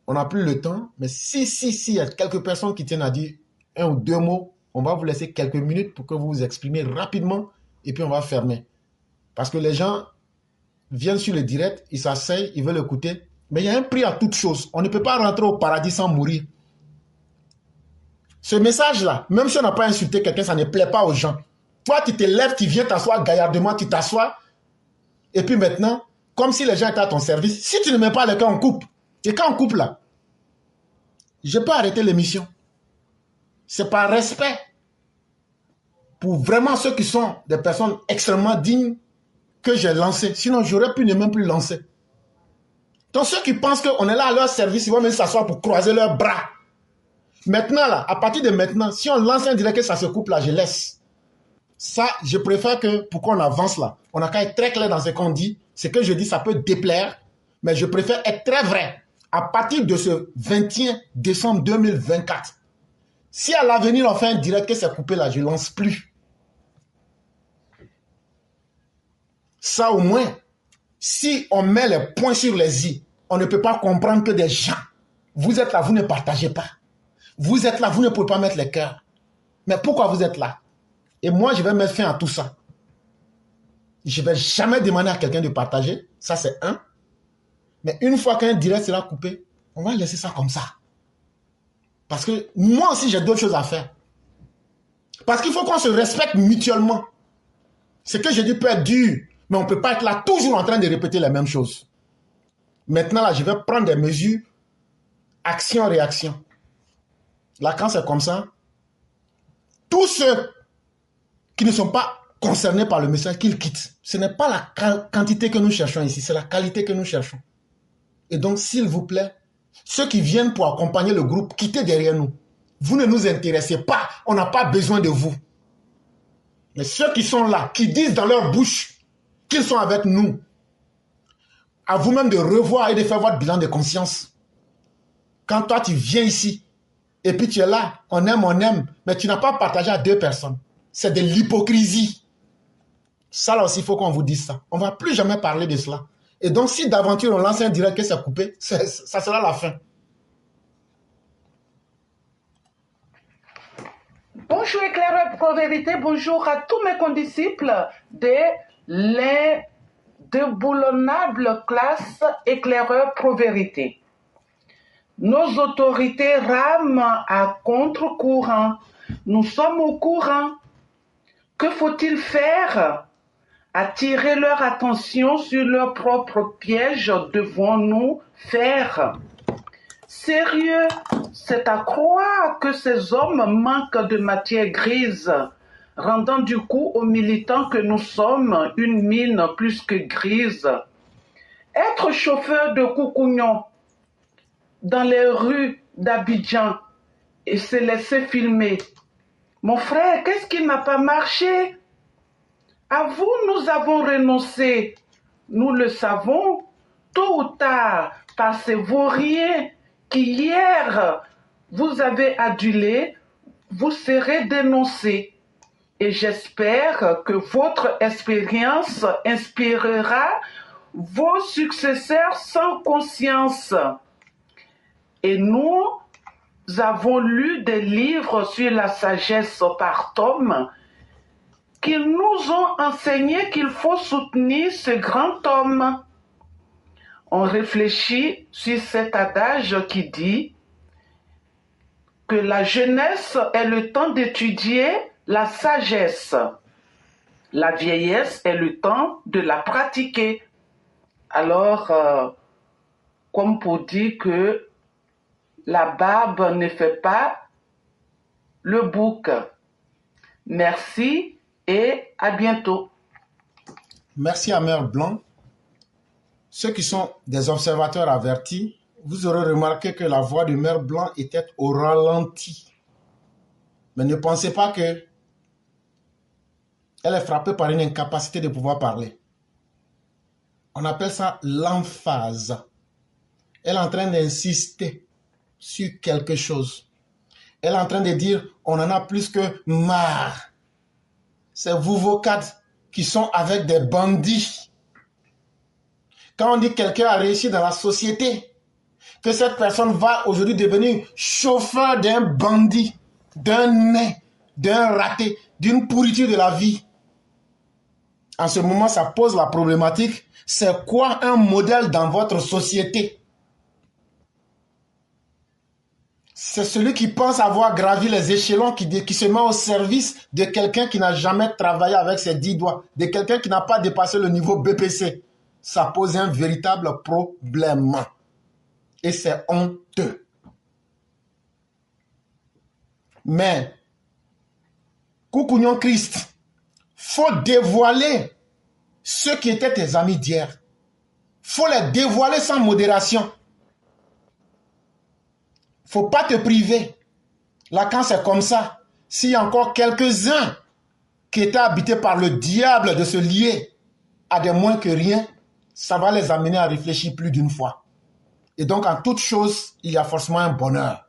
on n'a plus le temps. Mais si il y a quelques personnes qui tiennent à dire 1 ou 2 mots, on va vous laisser quelques minutes pour que vous vous exprimez rapidement. Et puis on va fermer. Parce que les gens viennent sur le direct, ils s'asseyent, ils veulent écouter. Mais il y a un prix à toute chose. On ne peut pas rentrer au paradis sans mourir. Ce message-là, même si on n'a pas insulté quelqu'un, ça ne plaît pas aux gens. Toi, tu te lèves, tu viens t'asseoir gaillardement, tu t'assois. Et puis maintenant, comme si les gens étaient à ton service, si tu ne mets pas le cas, on coupe. Et quand on coupe là, je peux arrêter l'émission. C'est par respect pour vraiment ceux qui sont des personnes extrêmement dignes que j'ai lancé. Sinon, j'aurais pu ne même plus lancer. Donc ceux qui pensent qu'on est là à leur service, ils vont même s'asseoir pour croiser leurs bras. Maintenant, là, à partir de maintenant, si on lance un direct que ça se coupe là, je laisse. Ça, je préfère que, pour qu'on avance là, on a qu'à être très clair dans ce qu'on dit. Ce que je dis, ça peut déplaire, mais je préfère être très vrai. À partir de ce 21 décembre 2024, si à l'avenir on fait un direct que c'est coupé là, je ne lance plus. Ça au moins, si on met les points sur les i, on ne peut pas comprendre que des gens, vous êtes là, vous ne partagez pas. Vous êtes là, vous ne pouvez pas mettre les cœurs. Mais pourquoi vous êtes là? Et moi, je vais mettre fin à tout ça. Je ne vais jamais demander à quelqu'un de partager. Ça, c'est un. Mais une fois qu'un direct sera coupé, on va laisser ça comme ça. Parce que moi aussi, j'ai d'autres choses à faire. Parce qu'il faut qu'on se respecte mutuellement. Ce que je dis peut être dur, mais on ne peut pas être là toujours en train de répéter les mêmes choses. Maintenant, là, je vais prendre des mesures action-réaction. Là, quand c'est comme ça, tous ceux qui ne sont pas concernés par le message, qu'ils quittent. Ce n'est pas la quantité que nous cherchons ici, c'est la qualité que nous cherchons. Et donc, s'il vous plaît, ceux qui viennent pour accompagner le groupe, quittez derrière nous. Vous ne nous intéressez pas, on n'a pas besoin de vous. Mais ceux qui sont là, qui disent dans leur bouche qu'ils sont avec nous, à vous-même de revoir et de faire votre bilan de conscience. Quand toi, tu viens ici, et puis tu es là, on aime, mais tu n'as pas partagé à 2 personnes. C'est de l'hypocrisie. Ça là aussi, il faut qu'on vous dise ça. On ne va plus jamais parler de cela. Et donc, si d'aventure on lance un direct que c'est coupé, ça sera la fin. Bonjour éclaireur pour vérité, bonjour à tous mes condisciples de déboulonnable classe éclaireur pro-vérité. Nos autorités rament à contre-courant. Nous sommes au courant. Que faut-il faire? Attirer leur attention sur leur propre piège devons-nous faire? Sérieux, c'est à croire que ces hommes manquent de matière grise, rendant du coup aux militants que nous sommes une mine plus que grise. Être chauffeur de Coucougnon dans les rues d'Abidjan et se laisser filmer. Mon frère, qu'est-ce qui n'a pas marché? À vous, nous avons renoncé. Nous le savons. Tôt ou tard, par ces vauriens qui hier vous avez adulé, vous serez dénoncés. Et j'espère que votre expérience inspirera vos successeurs sans conscience. Et nous avons lu des livres sur la sagesse par Tom qui nous ont enseigné qu'il faut soutenir ce grand homme. On réfléchit sur cet adage qui dit que la jeunesse est le temps d'étudier la sagesse. La vieillesse est le temps de la pratiquer. Alors, comme pour dire que la barbe ne fait pas le bouc. Merci et à bientôt. Merci à Mère Blanc. Ceux qui sont des observateurs avertis, vous aurez remarqué que la voix de Mère Blanc était au ralenti. Mais ne pensez pas que elle est frappée par une incapacité de pouvoir parler. On appelle ça l'emphase. Elle est en train d'insister sur quelque chose. Elle est en train de dire, on en a plus que marre. C'est vous, vos cadres, qui sont avec des bandits. Quand on dit que quelqu'un a réussi dans la société, que cette personne va aujourd'hui devenir chauffeur d'un bandit, d'un nain, d'un raté, d'une pourriture de la vie. En ce moment, ça pose la problématique. C'est quoi un modèle dans votre société? C'est celui qui pense avoir gravi les échelons, qui se met au service de quelqu'un qui n'a jamais travaillé avec ses 10 doigts, de quelqu'un qui n'a pas dépassé le niveau BPC. Ça pose un véritable problème. Et c'est honteux. Mais, Coucougnon Christ, faut dévoiler ceux qui étaient tes amis d'hier. Faut les dévoiler sans modération. Faut pas te priver. Là, quand c'est comme ça, s'il y a encore quelques-uns qui étaient habités par le diable de se lier à des moins que rien, ça va les amener à réfléchir plus d'une fois. Et donc, en toute chose, il y a forcément un bonheur.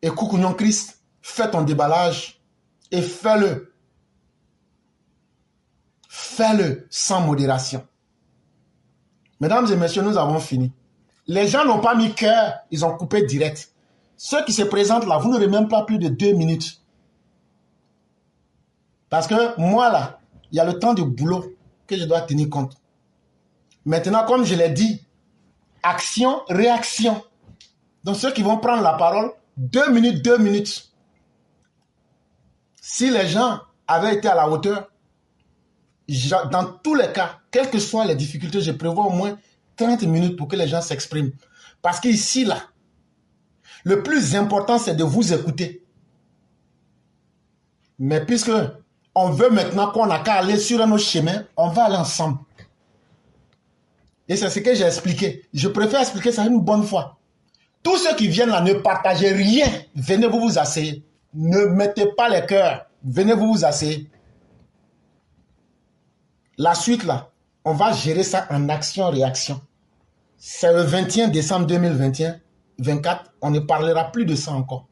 Et Coucougnon Christ, fais ton déballage et fais-le. Fais-le sans modération. Mesdames et messieurs, nous avons fini. Les gens n'ont pas mis cœur, ils ont coupé direct. Ceux qui se présentent là, vous n'aurez même pas plus de 2 minutes. Parce que moi là, il y a le temps de boulot que je dois tenir compte. Maintenant, comme je l'ai dit, action, réaction. Donc ceux qui vont prendre la parole, 2 minutes, 2 minutes. Si les gens avaient été à la hauteur, dans tous les cas, quelles que soient les difficultés, je prévois au moins 30 minutes pour que les gens s'expriment. Parce qu'ici, là, le plus important, c'est de vous écouter. Mais puisque on veut maintenant qu'on n'a qu'à aller sur un autre chemin, on va aller ensemble. Et c'est ce que j'ai expliqué. Je préfère expliquer ça une bonne fois. Tous ceux qui viennent là, ne partagez rien. Venez vous asseoir. Ne mettez pas les cœurs. Venez vous asseoir. La suite là, on va gérer ça en action-réaction. C'est le 21 décembre 2021, 24, on ne parlera plus de ça encore.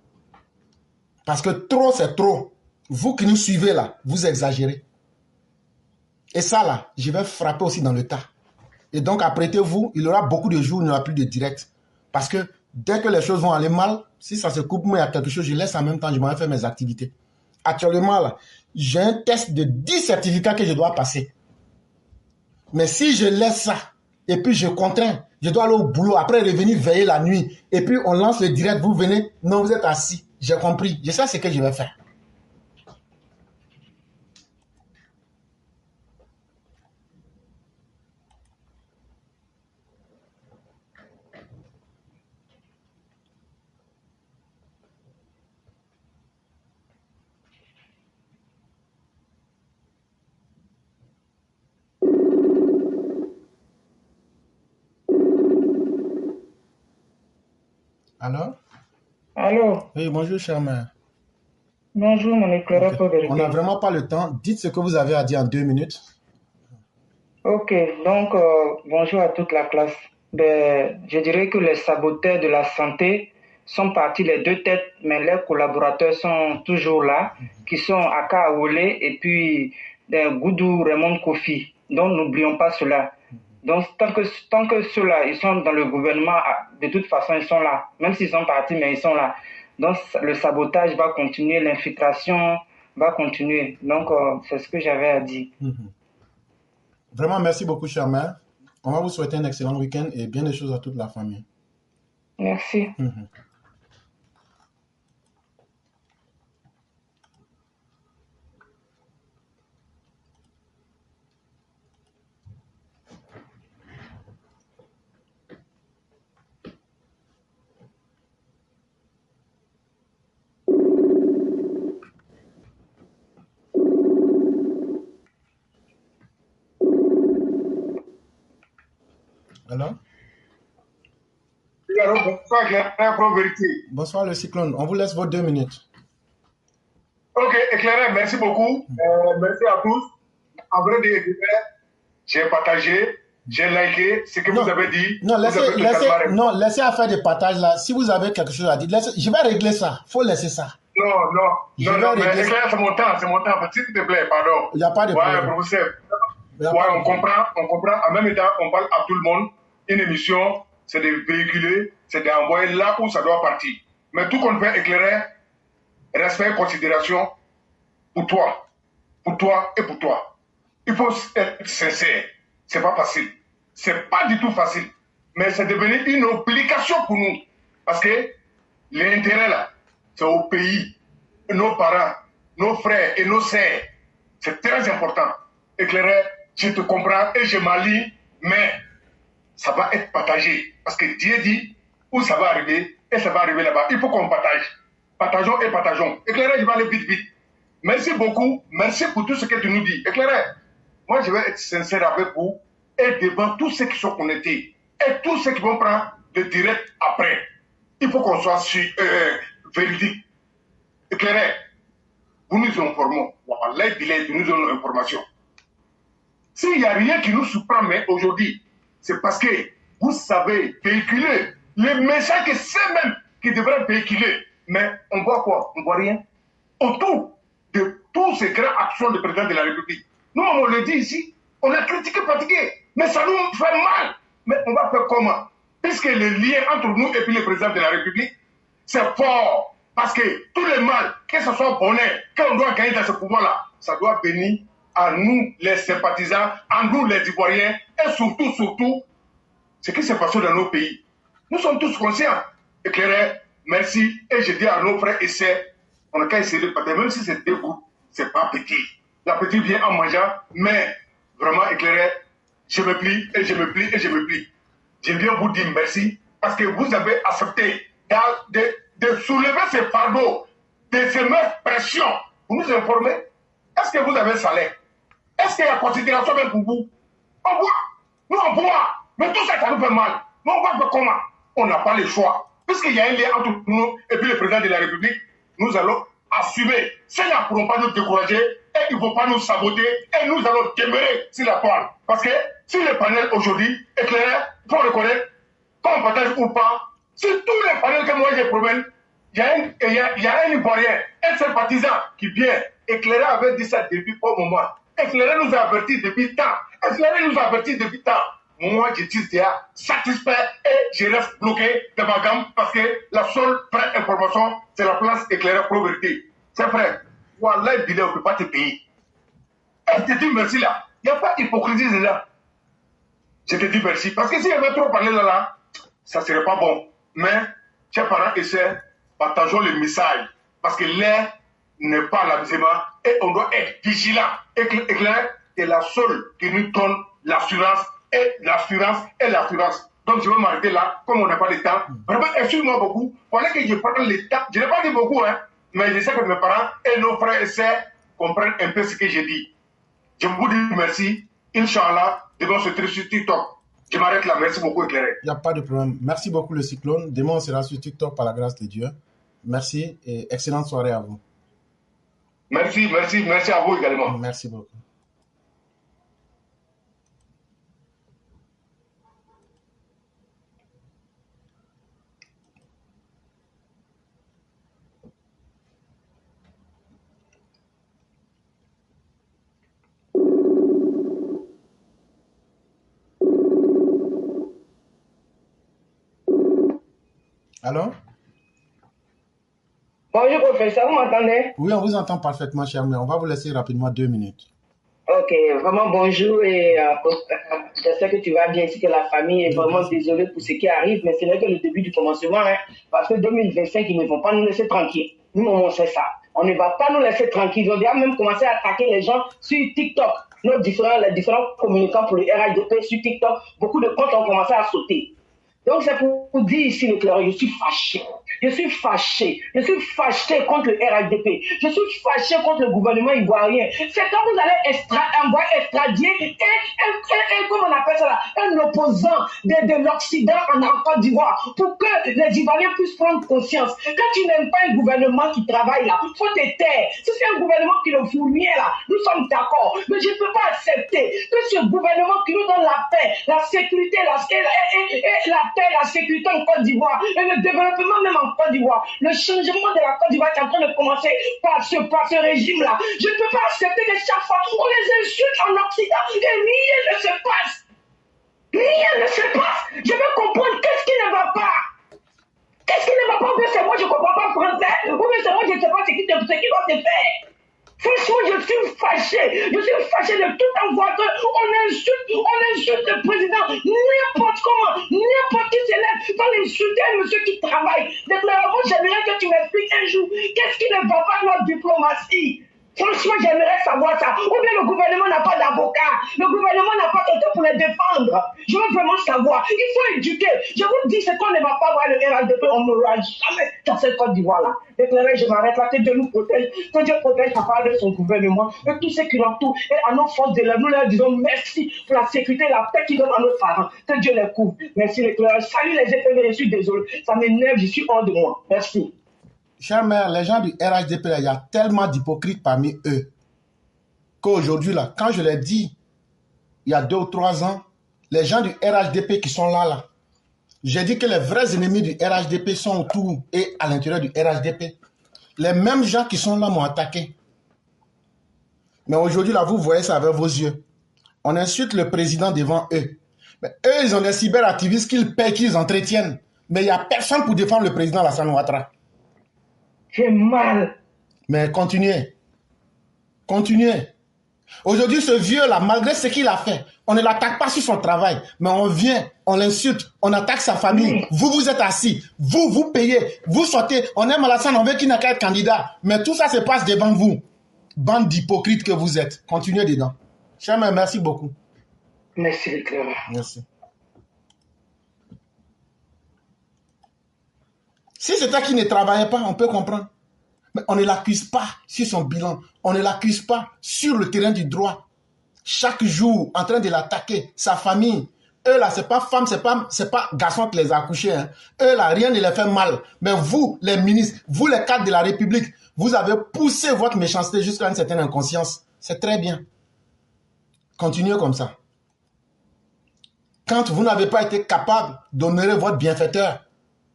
Parce que trop, c'est trop. Vous qui nous suivez là, vous exagérez. Et ça là, je vais frapper aussi dans le tas. Et donc, apprêtez-vous, il y aura beaucoup de jours où il n'y aura plus de direct. Parce que dès que les choses vont aller mal, si ça se coupe, moi il y a quelque chose, je laisse en même temps, je m'en vais faire mes activités. Actuellement là, j'ai un test de 10 certificats que je dois passer. Mais si je laisse ça, et puis je contrains, je dois aller au boulot, après revenir veiller la nuit, et puis on lance le direct, vous venez, non, vous êtes assis. J'ai compris. Je sais ce que je vais faire. Alors? Allô? Oui, bonjour, cher mère. Bonjour, mon éclaireur Okay. vérité. On n'a vraiment pas le temps. Dites ce que vous avez à dire en 2 minutes. Ok, donc bonjour à toute la classe. Je dirais que les saboteurs de la santé sont partis les deux têtes, mais leurs collaborateurs sont toujours là, qui sont Aka Awole et puis Goudou Raymond Kofi. Donc n'oublions pas cela. Donc tant que ceux-là, ils sont dans le gouvernement, de toute façon ils sont là. Même s'ils sont partis, mais ils sont là. Donc le sabotage va continuer, l'infiltration va continuer. Donc c'est ce que j'avais à dire. Vraiment, merci beaucoup, chère mère. On va vous souhaiter un excellent week-end et bien des choses à toute la famille. Merci. Alors? Oui, alors, bonsoir, éclaireur pro-vérité. Bonsoir, le cyclone. On vous laisse vos 2 minutes. Ok, éclaireur, merci beaucoup. Merci à tous. En vrai, j'ai partagé, j'ai liké ce que vous avez dit. Non, laissez à faire des partages là. Si vous avez quelque chose à dire, je vais régler ça. Il faut laisser ça. Non, mais éclaireur, c'est mon temps. S'il te plaît, pardon. Il n'y a pas de problème. Ouais, professeur. Ouais, on comprend. En même temps, on parle à tout le monde. Une émission, c'est de véhiculer, c'est d'envoyer là où ça doit partir. Mais tout qu'on fait éclairer, respect et considération pour toi et pour toi. Il faut être sincère. C'est pas facile. C'est pas du tout facile. Mais c'est devenu une obligation pour nous. Parce que l'intérêt là, c'est au pays, nos parents, nos frères et nos sœurs. C'est très important. Éclairer, je te comprends et je m'allie, mais ça va être partagé. Parce que Dieu dit où ça va arriver et ça va arriver là-bas. Il faut qu'on partage. Partageons et partageons. Éclairer, je vais aller vite. Merci beaucoup. Merci pour tout ce que tu nous dis. Éclairer, moi je vais être sincère avec vous et devant tous ceux qui sont connectés et tous ceux qui vont prendre le direct après. Il faut qu'on soit véridique. Éclairer, vous nous informons. Voilà, nous nous donnons l'information. S'il n'y a rien qui nous surprend aujourd'hui, c'est parce que vous savez véhiculer les messages que c'est même qui devraient véhiculer. Mais on voit quoi? On voit rien. Autour de toutes ces grandes actions du président de la République. Nous, on le dit ici, on est critiqué, fatigué. Mais ça nous fait mal. Mais on va faire comment? Puisque le lien entre nous et puis le président de la République, c'est fort. Parce que tous les mal, que ce soit bonheur, qu'on doit gagner dans ce pouvoir-là, ça doit venir à nous, les sympathisants, à nous, les Ivoiriens, et surtout, ce qui s'est passé dans nos pays. Nous sommes tous conscients. Éclairé, merci. Et je dis à nos frères et sœurs, on n'a qu'à essayer de partager, même si c'est 2 groupes, c'est pas petit. La petite vient en mangeant, mais vraiment éclairé, je me plie. Je viens vous dire merci, parce que vous avez accepté de soulever ces fardeaux, de se mettre pression pour nous informer. Est-ce que vous avez salaire? Est-ce qu'il y a considération même pour vous? On voit, nous on voit, mais tout ça, ça nous fait mal. Mais on va faire comment? On n'a pas le choix. Puisqu'il y a un lien entre nous et puis le président de la République, nous allons assumer. Ceux-là ne pourront pas nous décourager et ils ne vont pas nous saboter et nous allons demeurer sur la toile. Parce que si le panel aujourd'hui est clair, il faut reconnaître, qu'on partage ou pas, sur tous les panels que moi je promène, il y a un Ivoirien, un sympathisant qui vient. Éclairer avait dit ça depuis un moment. Éclairer nous a avertis depuis tant. Moi, je suis déjà satisfait et je reste bloqué de ma gamme parce que la seule vraie information, c'est la place éclairée pro-vérité. C'est vrai. Wallah, il ne peut pas te payer. Et je te dis merci là. Il n'y a pas d'hypocrisie là. Je te dis merci. Parce que si je veux trop parler là, ça ne serait pas bon. Mais, chers parents et sœurs, partageons le message. Parce que l'air n'est pas l'amusement et on doit être vigilant. Éclair est la seule qui nous donne l'assurance et l'assurance et l'assurance. Donc je vais m'arrêter là, comme on n'a pas de temps. Vraiment, excuse-moi beaucoup. Voilà que je prends le temps. Je n'ai pas dit beaucoup, hein, mais je sais que mes parents et nos frères et sœurs comprennent un peu ce que j'ai dit. Je vous dis merci. Inch'Allah, demain on se trouve sur TikTok. Je m'arrête là. Merci beaucoup, Éclairé. Il n'y a pas de problème. Merci beaucoup, le cyclone. Demain, on sera sur TikTok par la grâce de Dieu. Merci et excellente soirée à vous. Merci, merci, merci à vous également. Merci beaucoup. Allô? Bonjour professeur, vous m'entendez? Oui, on vous entend parfaitement, cher, mais on va vous laisser rapidement 2 minutes. Ok, vraiment bonjour et j'espère que tu vas bien ici, que la famille est vraiment désolée pour ce qui arrive, mais c'est vrai que le début du commencement, hein, parce que 2025, ils ne vont pas nous laisser tranquilles. Nous, on sait ça. On ne va pas nous laisser tranquilles. Ils ont déjà même commencé à attaquer les gens sur TikTok. Les différents communicants pour le RHDP sur TikTok, beaucoup de comptes ont commencé à sauter. Donc c'est pour dire ici le clair, je suis fâché. Je suis fâché. Je suis fâché contre le RHDP. Je suis fâché contre le gouvernement ivoirien. C'est quand vous allez extradier comment on appelle ça là, un opposant de l'Occident en Côte d'Ivoire pour que les Ivoiriens puissent prendre conscience. Quand tu n'aimes pas un gouvernement qui travaille là, il faut te taire. Si c'est un gouvernement qui le fournit là, nous sommes d'accord. Mais je ne peux pas accepter que ce gouvernement qui nous donne la paix, la sécurité, la paix, la sécurité en Côte d'Ivoire et le développement même en Côte d'Ivoire. Le changement de la Côte d'Ivoire est en train de commencer par ce régime-là. Je ne peux pas accepter que chaque fois on les insulte en Occident et rien ne se passe. Rien ne se passe. Je veux comprendre qu'est-ce qui ne va pas. Qu'est-ce qui ne va pas? Ou bien c'est moi je ne comprends pas français, ou bien c'est moi je ne sais pas ce qui doit se faire. Franchement, je suis fâché. Je suis fâché de tout en voir qu'on insulte le président n'importe comment, n'importe qui s'élève dans l'insulter un monsieur qui travaille. Déclarément, j'aimerais que tu m'expliques un jour qu'est-ce qui ne va pas dans notre diplomatie. Franchement, j'aimerais savoir ça. Ou bien le gouvernement n'a pas d'avocat. Le gouvernement n'a pas quelqu'un pour les défendre. Je veux vraiment savoir. Il faut éduquer. Je vous dis, c'est qu'on ne va pas voir le RHDP. On n'aura jamais dans cette Côte d'Ivoire-là. Déclaré, je m'arrête là. Que Dieu nous protège. Que Dieu protège la part de son gouvernement. Et tous ceux qui l'entourent. Et à nos forces de l'œuvre, nous leur disons merci pour la sécurité et la paix qu'ils donnent à nos parents. Que Dieu les couvre. Merci, l'éclairage. Salut les épées. Je suis désolé. Ça m'énerve. Je suis hors de moi. Merci. Chère mère, les gens du RHDP, il y a tellement d'hypocrites parmi eux qu'aujourd'hui, là, quand je l'ai dit, il y a 2 ou 3 ans, les gens du RHDP qui sont là, j'ai dit que les vrais ennemis du RHDP sont autour et à l'intérieur du RHDP. Les mêmes gens qui sont là m'ont attaqué. Mais aujourd'hui, là, vous voyez ça avec vos yeux. On insulte le président devant eux. Mais eux, ils ont des cyberactivistes qu'ils payent, qu'ils entretiennent. Mais il n'y a personne pour défendre le président Alassane Ouattara. J'ai mal. Mais continuez. Continuez. Aujourd'hui, ce vieux-là, malgré ce qu'il a fait, on ne l'attaque pas sur son travail, mais on vient, on l'insulte, on attaque sa famille. Vous, vous êtes assis, vous payez, vous sortez, on aime Alassane, on veut qu'il n'a qu'à être candidat. Mais tout ça se passe devant vous. Bande d'hypocrites que vous êtes. Continuez dedans. Cher mère, merci beaucoup. Merci, l'éclaireur. Merci. Si c'était qu'il ne travaillait pas, on peut comprendre. Mais on ne l'accuse pas sur son bilan. On ne l'accuse pas sur le terrain du droit. Chaque jour, en train de l'attaquer, sa famille. Eux là, c'est pas femme, c'est pas garçon qui les a accouchés. Hein. Eux là, rien ne les fait mal. Mais vous, les ministres, vous les cadres de la République, vous avez poussé votre méchanceté jusqu'à une certaine inconscience. C'est très bien. Continuez comme ça. Quand vous n'avez pas été capable d'honorer votre bienfaiteur,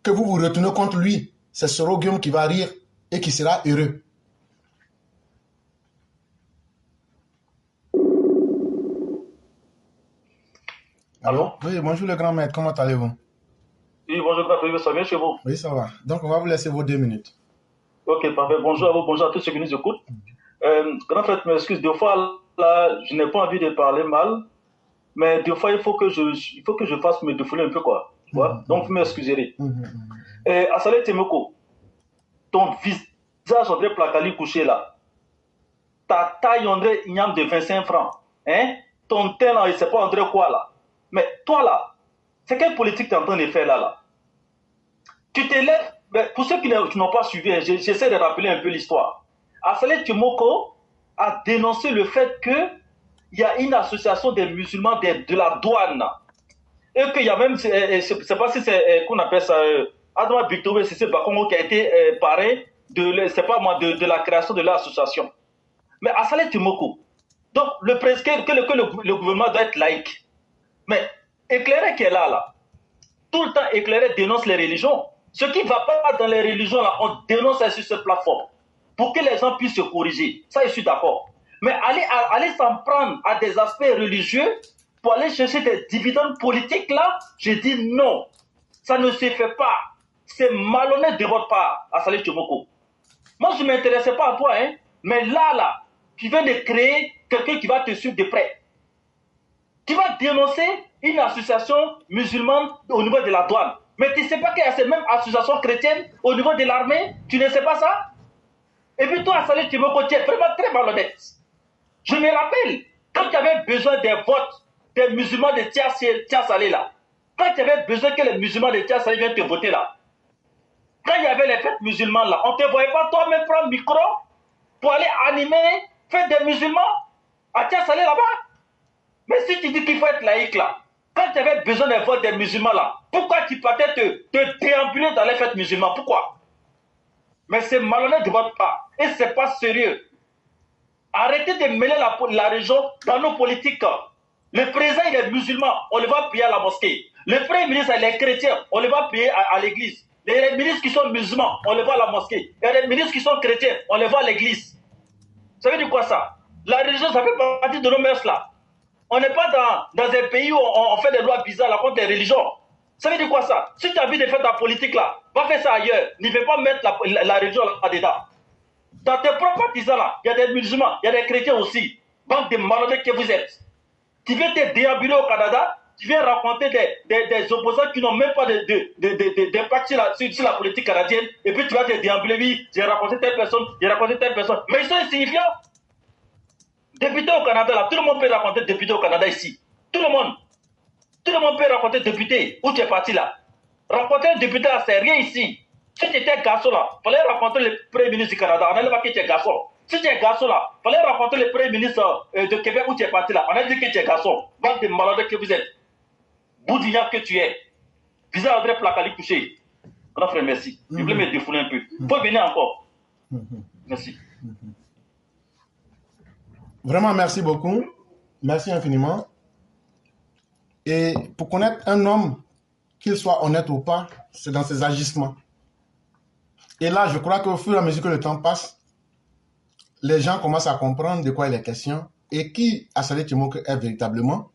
que vous vous retournez contre lui, c'est Soro Guillaume qui va rire et qui sera heureux. Allô? Oui, bonjour le grand maître, comment allez-vous? Oui, bonjour grand frère, ça va bien chez vous? Oui, ça va. Donc, on va vous laisser vos 2 minutes. Ok, parfait. Bonjour à vous, bonjour à tous ceux qui nous écoutent. Grand frère, m'excuse, 2 fois, là, je n'ai pas envie de parler mal, Mais des fois, il faut que je fasse me défouler un peu, quoi. Tu vois? Donc, vous m'excuserez. Assalé Temoko, ton visage, André Placali couché là. Ta taille, André Ignam de 25 francs. Hein? Ton teint là, il ne sait pas André quoi là. Mais toi là, c'est quelle politique tu es en train de faire là? Tu te lèves, pour ceux qui n'ont pas suivi, j'essaie de rappeler un peu l'histoire. Assalé Temoko a dénoncé le fait qu'il y a une association des musulmans de la douane. Et qu'il y a même, je ne sais pas si c'est, qu'on appelle ça, Adama Bictobe Sissé Bakongo qui a été paré de la création de l'association. Mais Assalé Temoko, donc le gouvernement doit être laïque. Mais Éclairé qui est là, tout le temps Éclairé dénonce les religions. Ce qui ne va pas dans les religions, là, on dénonce sur cette plateforme pour que les gens puissent se corriger. Ça, je suis d'accord. Mais aller s'en prendre à des aspects religieux pour aller chercher des dividendes politiques, là, je dis non. Ça ne se fait pas. C'est malhonnête de votre part, Assalé Temoko. Moi, je ne m'intéressais pas à toi, hein. Mais là, tu viens de créer quelqu'un qui va te suivre de près. Tu vas dénoncer une association musulmane au niveau de la douane. Mais tu ne sais pas qu'il y a cette même association chrétienne au niveau de l'armée. Tu ne sais pas ça? Et puis toi, Assalé Temoko, tu es vraiment très malhonnête. Je me rappelle, quand tu avais besoin des votes des musulmans de Tia Salé là, quand tu avais besoin que les musulmans de Tia Salé viennent te voter là, quand il y avait les fêtes musulmanes là, on ne te voyait pas toi-même prendre le micro pour aller animer fête des musulmans à Tia Salé là-bas. Mais si tu dis qu'il faut être laïque là, quand tu avais besoin des votes des musulmans là, pourquoi tu partais te déambuler dans les fêtes musulmanes? Pourquoi? Mais c'est malhonnête de votre part. Et ce n'est pas sérieux. Arrêtez de mêler la région dans nos politiques. Le président, il est musulman, on le va payer à la mosquée. Le premier ministre, il est chrétien, on le va payer à l'église. Les ministres qui sont musulmans, on les voit à la mosquée. Et les ministres qui sont chrétiens, on les voit à l'église. Ça veut dire quoi ça? La religion, ça fait partie de nos mœurs là. On n'est pas dans un pays où on fait des lois bizarres là, contre les religions. Ça veut dire quoi ça? Si tu as envie de faire ta politique là, va faire ça ailleurs. Ne vais pas mettre la religion là-dedans. Dans tes propres partisans là, il y a des musulmans, il y a des chrétiens aussi. Bande de malhonnêtes que vous êtes. Tu viens te déambuler au Canada, tu viens rencontrer des opposants qui n'ont même pas d'impact sur la politique canadienne, et puis tu vas te déambuler, oui, j'ai rencontré telle personne, mais ils sont insignifiants. Député au Canada, là, tout le monde peut raconter député au Canada ici. Tout le monde peut raconter député où tu es parti là. Rencontrer un député là, c'est rien ici. Si tu étais garçon là, il fallait rencontrer le Premier ministre du Canada, on n'allait pas que tu es garçon. Si tu es garçon là, il fallait rencontrer le Premier ministre de Québec où tu es parti là, on a dit que tu es garçon. Bande de malades que vous êtes. Boudignac que tu es. Visage André Placali couché. Mon frère, merci. Je voulais me défouler un peu. Il faut venir encore. Merci. Vraiment, merci beaucoup. Merci infiniment. Et pour connaître un homme, qu'il soit honnête ou pas, c'est dans ses agissements. Et là, je crois qu'au fur et à mesure que le temps passe, les gens commencent à comprendre de quoi il est question et qui Assalé Temoko est véritablement.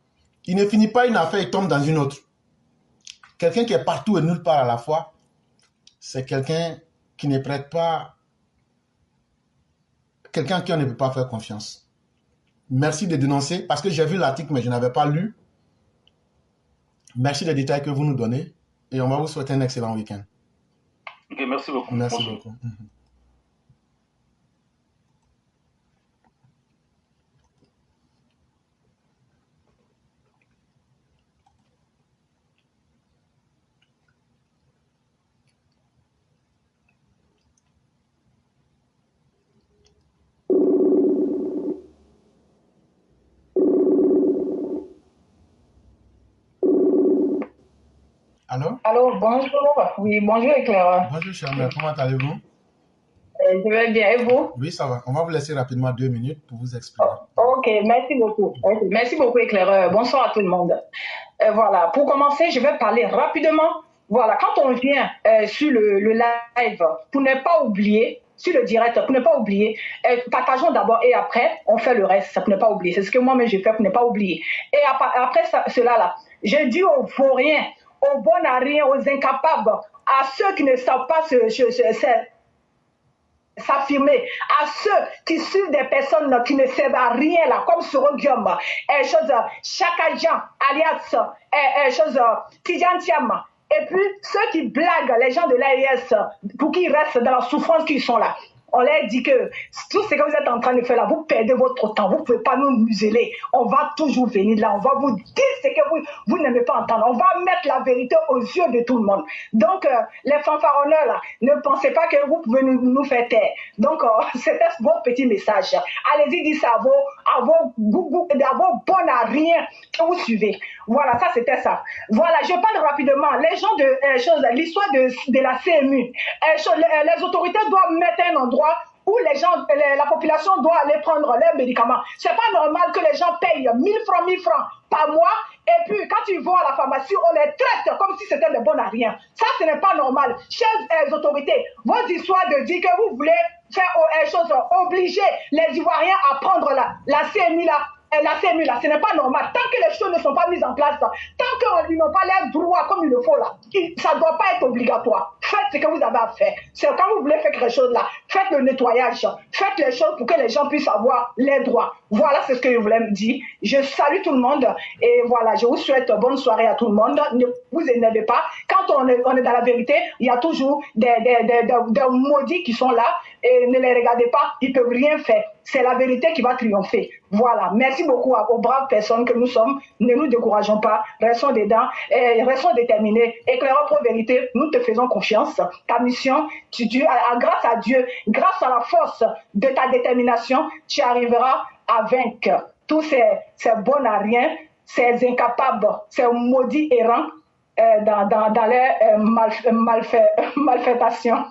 Il ne finit pas une affaire, il tombe dans une autre. Quelqu'un qui est partout et nulle part à la fois, c'est quelqu'un qui ne prête pas, quelqu'un à qui on ne peut pas faire confiance. Merci de dénoncer, parce que j'ai vu l'article, mais je n'avais pas lu. Merci des détails que vous nous donnez, et on va vous souhaiter un excellent week-end. Ok, merci beaucoup. Merci beaucoup. Allô? Allô, bonjour. Oui, bonjour Éclaireur. Bonjour, cher mère, comment allez-vous? Je vais bien, et vous? Oui, ça va. On va vous laisser rapidement 2 minutes pour vous expliquer. Ok, merci beaucoup. Merci beaucoup, Éclaireur. Bonsoir à tout le monde. Voilà, pour commencer, je vais parler rapidement. Voilà, quand on vient sur le live, pour ne pas oublier, sur le direct, pour ne pas oublier, partageons d'abord et après, on fait le reste, pour ne pas oublier. C'est ce que moi-même j'ai fait pour ne pas oublier. Et après cela, là, j'ai dit aux vauriens, aux bons à rien, aux incapables, à ceux qui ne savent pas s'affirmer, à ceux qui suivent des personnes qui ne servent à rien là, comme Sorogium, Chakajan, alias Tidjan Tiam, et puis ceux qui blaguent les gens de l'AES pour qu'ils restent dans la souffrance qu'ils sont là. On leur dit que tout ce que vous êtes en train de faire là, vous perdez votre temps, vous ne pouvez pas nous museler. On va toujours venir là, on va vous dire ce que vous n'aimez pas entendre. On va mettre la vérité aux yeux de tout le monde. Donc, les fanfaronneurs là, ne pensez pas que vous pouvez nous faire taire. Donc, c'était votre petit message. Allez-y, dites ça à vos bonnes à rien que vous suivez. Voilà, ça c'était ça. Voilà, je parle rapidement. Les gens de l'histoire de la CMU, les autorités doivent mettre un endroit où la population doit aller prendre leurs médicaments. C'est pas normal que les gens payent 1000 francs par mois et puis quand ils vont à la pharmacie, on les traite comme si c'était des bons à rien. Ça, ce n'est pas normal. Chers autorités, vos histoires de dire que vous voulez faire obliger les Ivoiriens à prendre la CMU là, ce n'est pas normal. Tant que les choses ne sont pas mises en place, tant qu'ils n'ont pas leurs droits comme il le faut là, ça ne doit pas être obligatoire. Faites ce que vous avez à faire. C'est quand vous voulez faire quelque chose là, faites le nettoyage, faites les choses pour que les gens puissent avoir les droits. Voilà ce que je voulais me dire. Je salue tout le monde et voilà, je vous souhaite bonne soirée à tout le monde. Ne vous énervez pas. Quand on est dans la vérité, il y a toujours des maudits qui sont là et ne les regardez pas, ils ne peuvent rien faire. C'est la vérité qui va triompher. Voilà. Merci beaucoup aux braves personnes que nous sommes. Ne nous décourageons pas. Restons dedans et restons déterminés. Éclairons pour vérité. Nous te faisons confiance. Ta mission, grâce à Dieu, grâce à la force de ta détermination, tu arriveras à vaincre tous ces bons à rien, ces incapables, ces maudits errants dans les malfaitations.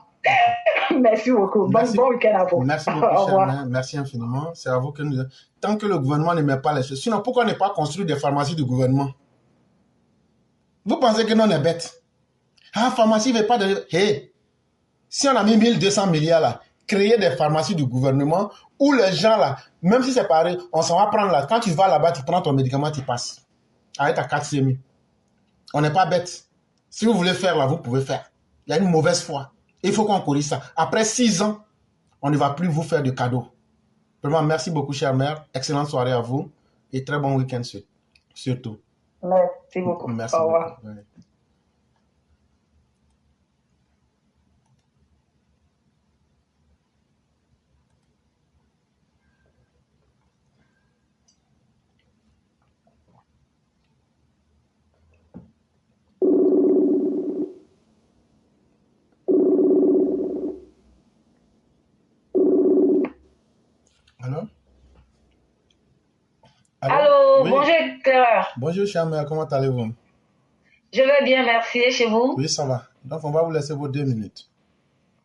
Merci beaucoup. Bon week-end à vous. Merci beaucoup, cher. Merci infiniment. C'est à vous que nous... Tant que le gouvernement ne met pas les choses... Sinon, pourquoi ne pas construire des pharmacies du gouvernement? Vous pensez que nous, on est bêtes? Ah, pharmacie ne veut pas de... Hey, si on a mis 1200 milliards là, créer des pharmacies du gouvernement où les gens là, même si c'est pareil, on s'en va prendre là. Quand tu vas là-bas, tu prends ton médicament, tu passes. Avec ta carte CMU. On n'est pas bêtes. Si vous voulez faire là, vous pouvez faire. Il y a une mauvaise foi. Il faut qu'on corrige ça. Après 6 ans, on ne va plus vous faire de cadeaux. Vraiment, merci beaucoup, chère mère. Excellente soirée à vous et très bon week-end surtout. Merci beaucoup. Merci Au revoir. beaucoup. Ouais. Allô, oui. Bonjour Claire. Bonjour chère mère, comment allez-vous? Je vais bien, merci. Et chez vous? Oui, ça va. Donc, on va vous laisser vos 2 minutes.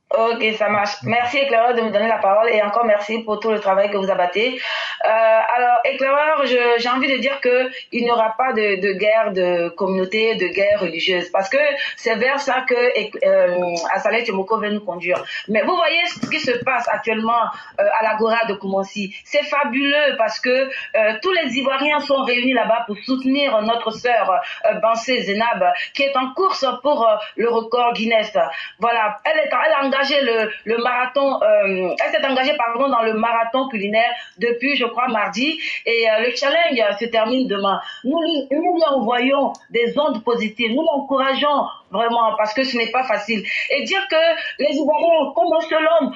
Ok, ça marche. Merci Éclaireur de me donner la parole et encore merci pour tout le travail que vous abattez. Alors Éclaireur, j'ai envie de dire que il n'y aura pas de guerre de communauté, de guerre religieuse, parce que c'est vers ça que Assaleh Tiemoko veut nous conduire. Mais vous voyez ce qui se passe actuellement à l'Agora de Koumonsi. C'est fabuleux parce que tous les Ivoiriens sont réunis là-bas pour soutenir notre sœur Bansé Zenab, qui est en course pour le record Guinness. Voilà, elle a engagé le marathon, elle s'est engagée dans le marathon culinaire depuis, je crois, mardi, et le challenge se termine demain. Nous lui envoyons des ondes positives, nous l'encourageons vraiment parce que ce n'est pas facile. Et dire que les Ivoiriens, comme un seul homme,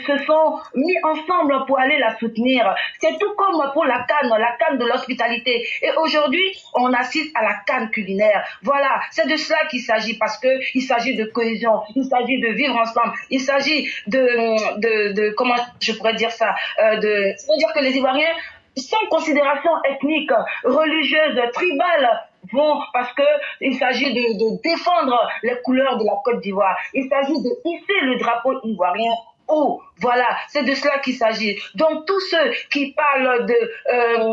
se sont mis ensemble pour aller la soutenir. C'est tout comme pour la canne de l'hospitalité. Et aujourd'hui, on assiste à la canne culinaire. Voilà, c'est de cela qu'il s'agit, parce que il s'agit de cohésion, il s'agit de vivre ensemble, il s'agit de comment je pourrais dire ça, c'est-à-dire que les Ivoiriens, sans considération ethnique, religieuse, tribale, vont, parce que il s'agit de défendre les couleurs de la Côte d'Ivoire. Il s'agit de hisser le drapeau ivoirien. Oh, voilà, c'est de cela qu'il s'agit. Donc tous ceux qui parlent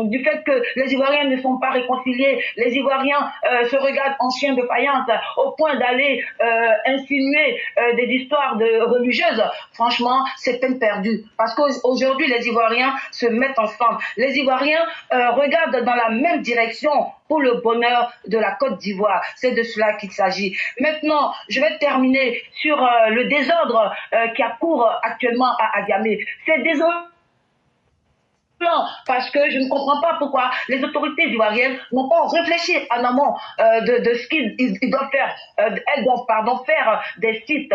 du fait que les Ivoiriens ne sont pas réconciliés, les Ivoiriens se regardent en chien de faïence au point d'aller insinuer des histoires religieuses, franchement, c'est peine perdue. Parce qu'aujourd'hui, les Ivoiriens se mettent ensemble. Les Ivoiriens regardent dans la même direction pour le bonheur de la Côte d'Ivoire. C'est de cela qu'il s'agit. Maintenant, je vais terminer sur le désordre qui court actuellement à Adiamé. C'est désolant parce que je ne comprends pas pourquoi les autorités ivoiriennes n'ont pas réfléchi en amont de ce qu'ils doivent faire. Elles doivent faire des sites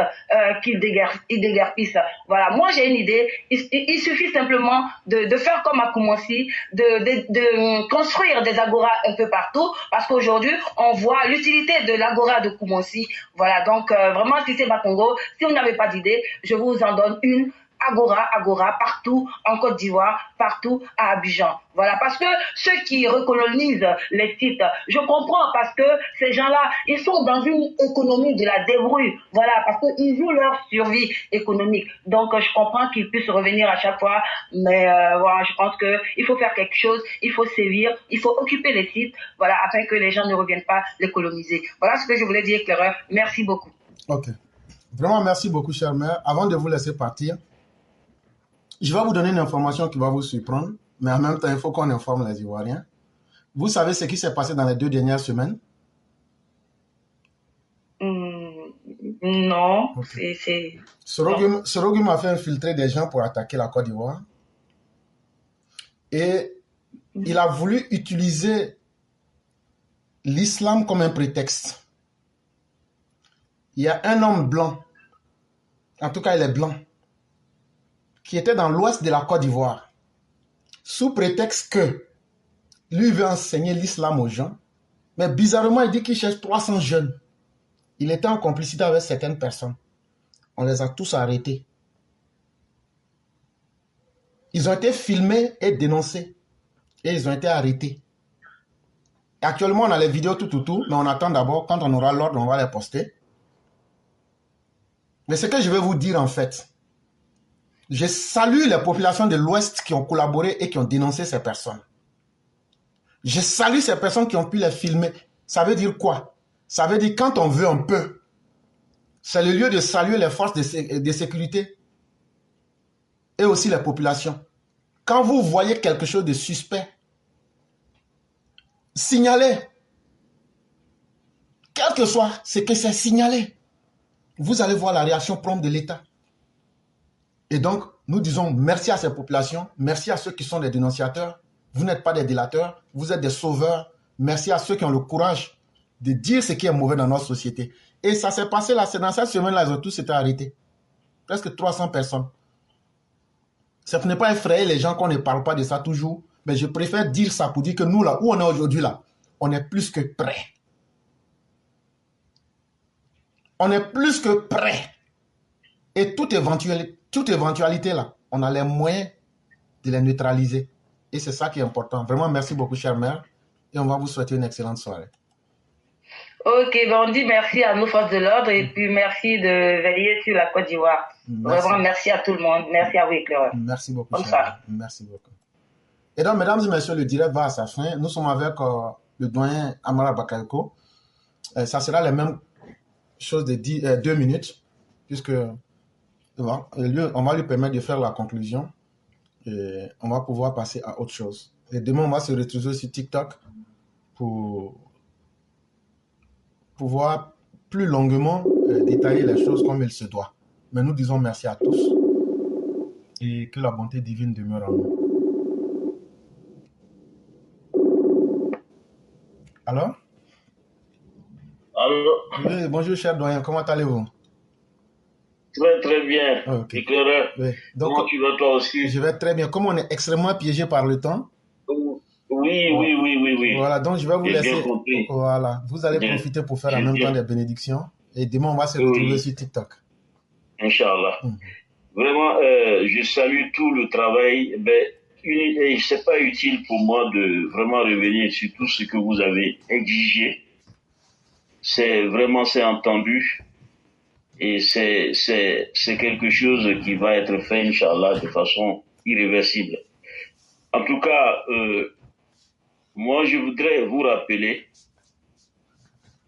qu'ils déguerpissent. Voilà, moi j'ai une idée. Il suffit simplement de faire comme à Koumassi, de construire des agoras un peu partout, parce qu'aujourd'hui on voit l'utilité de l'agora de Koumassi. Voilà, donc vraiment si c'est Bakongo, si vous n'avez pas d'idée, je vous en donne une. Agora, partout en Côte d'Ivoire, partout à Abidjan. Voilà, parce que ceux qui recolonisent les sites, je comprends parce que ces gens-là, ils sont dans une économie de la débrouille. Voilà, parce qu'ils jouent leur survie économique. Donc, je comprends qu'ils puissent revenir à chaque fois, mais voilà, je pense qu'il faut faire quelque chose, il faut sévir, il faut occuper les sites, voilà, afin que les gens ne reviennent pas les coloniser. Voilà ce que je voulais dire, Claire. Merci beaucoup. Ok. Vraiment, merci beaucoup, chère mère. Avant de vous laisser partir, je vais vous donner une information qui va vous surprendre, mais en même temps, il faut qu'on informe les Ivoiriens. Vous savez ce qui s'est passé dans les 2 dernières semaines? Non, okay. C'est... Sorogum a fait infiltrer des gens pour attaquer la Côte d'Ivoire. Et il a voulu utiliser l'islam comme un prétexte. Il y a un homme blanc, en tout cas il est blanc, qui était dans l'ouest de la Côte d'Ivoire, sous prétexte que lui veut enseigner l'islam aux gens, mais bizarrement, il dit qu'il cherche 300 jeunes. Il était en complicité avec certaines personnes. On les a tous arrêtés. Ils ont été filmés et dénoncés. Et ils ont été arrêtés. Et actuellement, on a les vidéos tout, mais on attend d'abord, quand on aura l'ordre, on va les poster. Mais ce que je vais vous dire en fait, je salue les populations de l'Ouest qui ont collaboré et qui ont dénoncé ces personnes. Je salue ces personnes qui ont pu les filmer. Ça veut dire quoi? Ça veut dire quand on veut un peu, c'est le lieu de saluer les forces de sécurité et aussi les populations. Quand vous voyez quelque chose de suspect, signalez. Quel que soit ce que c'est, signalé. Vous allez voir la réaction prompte de l'État. Et donc, nous disons merci à ces populations, merci à ceux qui sont des dénonciateurs. Vous n'êtes pas des délateurs, vous êtes des sauveurs. Merci à ceux qui ont le courage de dire ce qui est mauvais dans notre société. Et ça s'est passé là, c'est dans cette semaine-là, ils ont tous été arrêtés. Presque 300 personnes. Ça n'est pas effrayer les gens qu'on ne parle pas de ça toujours, mais je préfère dire ça pour dire que nous, là où on est aujourd'hui, là, on est plus que prêts. On est plus que prêts. Et toute éventualité là, on a les moyens de les neutraliser. Et c'est ça qui est important. Vraiment, merci beaucoup, chère mère. Et on va vous souhaiter une excellente soirée. Ok, ben on dit merci à nos forces de l'ordre et puis merci de veiller sur la Côte d'Ivoire. Vraiment, merci à tout le monde. Merci à vous, éclaireur. Merci beaucoup, chère mère. Merci beaucoup. Et donc, mesdames et messieurs, le direct va à sa fin. Nous sommes avec le doyen Amara Bakayoko. Ça sera la même chose de 2 minutes, puisque on va lui permettre de faire la conclusion et on va pouvoir passer à autre chose. Et demain, on va se retrouver sur TikTok pour pouvoir plus longuement détailler les choses comme il se doit. Mais nous disons merci à tous et que la bonté divine demeure en nous. Alors? Allô? Oui, bonjour cher doyen, comment allez-vous? Très très bien, okay. Éclaireur. Oui. Donc, comment tu vas toi aussi? Je vais très bien. Comme on est extrêmement piégé par le temps. Oui. Voilà, donc je vais vous laisser. Voilà, vous allez profiter pour faire en même temps des bénédictions. Et demain, on va se retrouver sur TikTok. Inch'Allah. Vraiment, je salue tout le travail. Et c'est pas utile pour moi de vraiment revenir sur tout ce que vous avez exigé. C'est entendu. Et c'est quelque chose qui va être fait, Inch'Allah, de façon irréversible. En tout cas, moi, je voudrais vous rappeler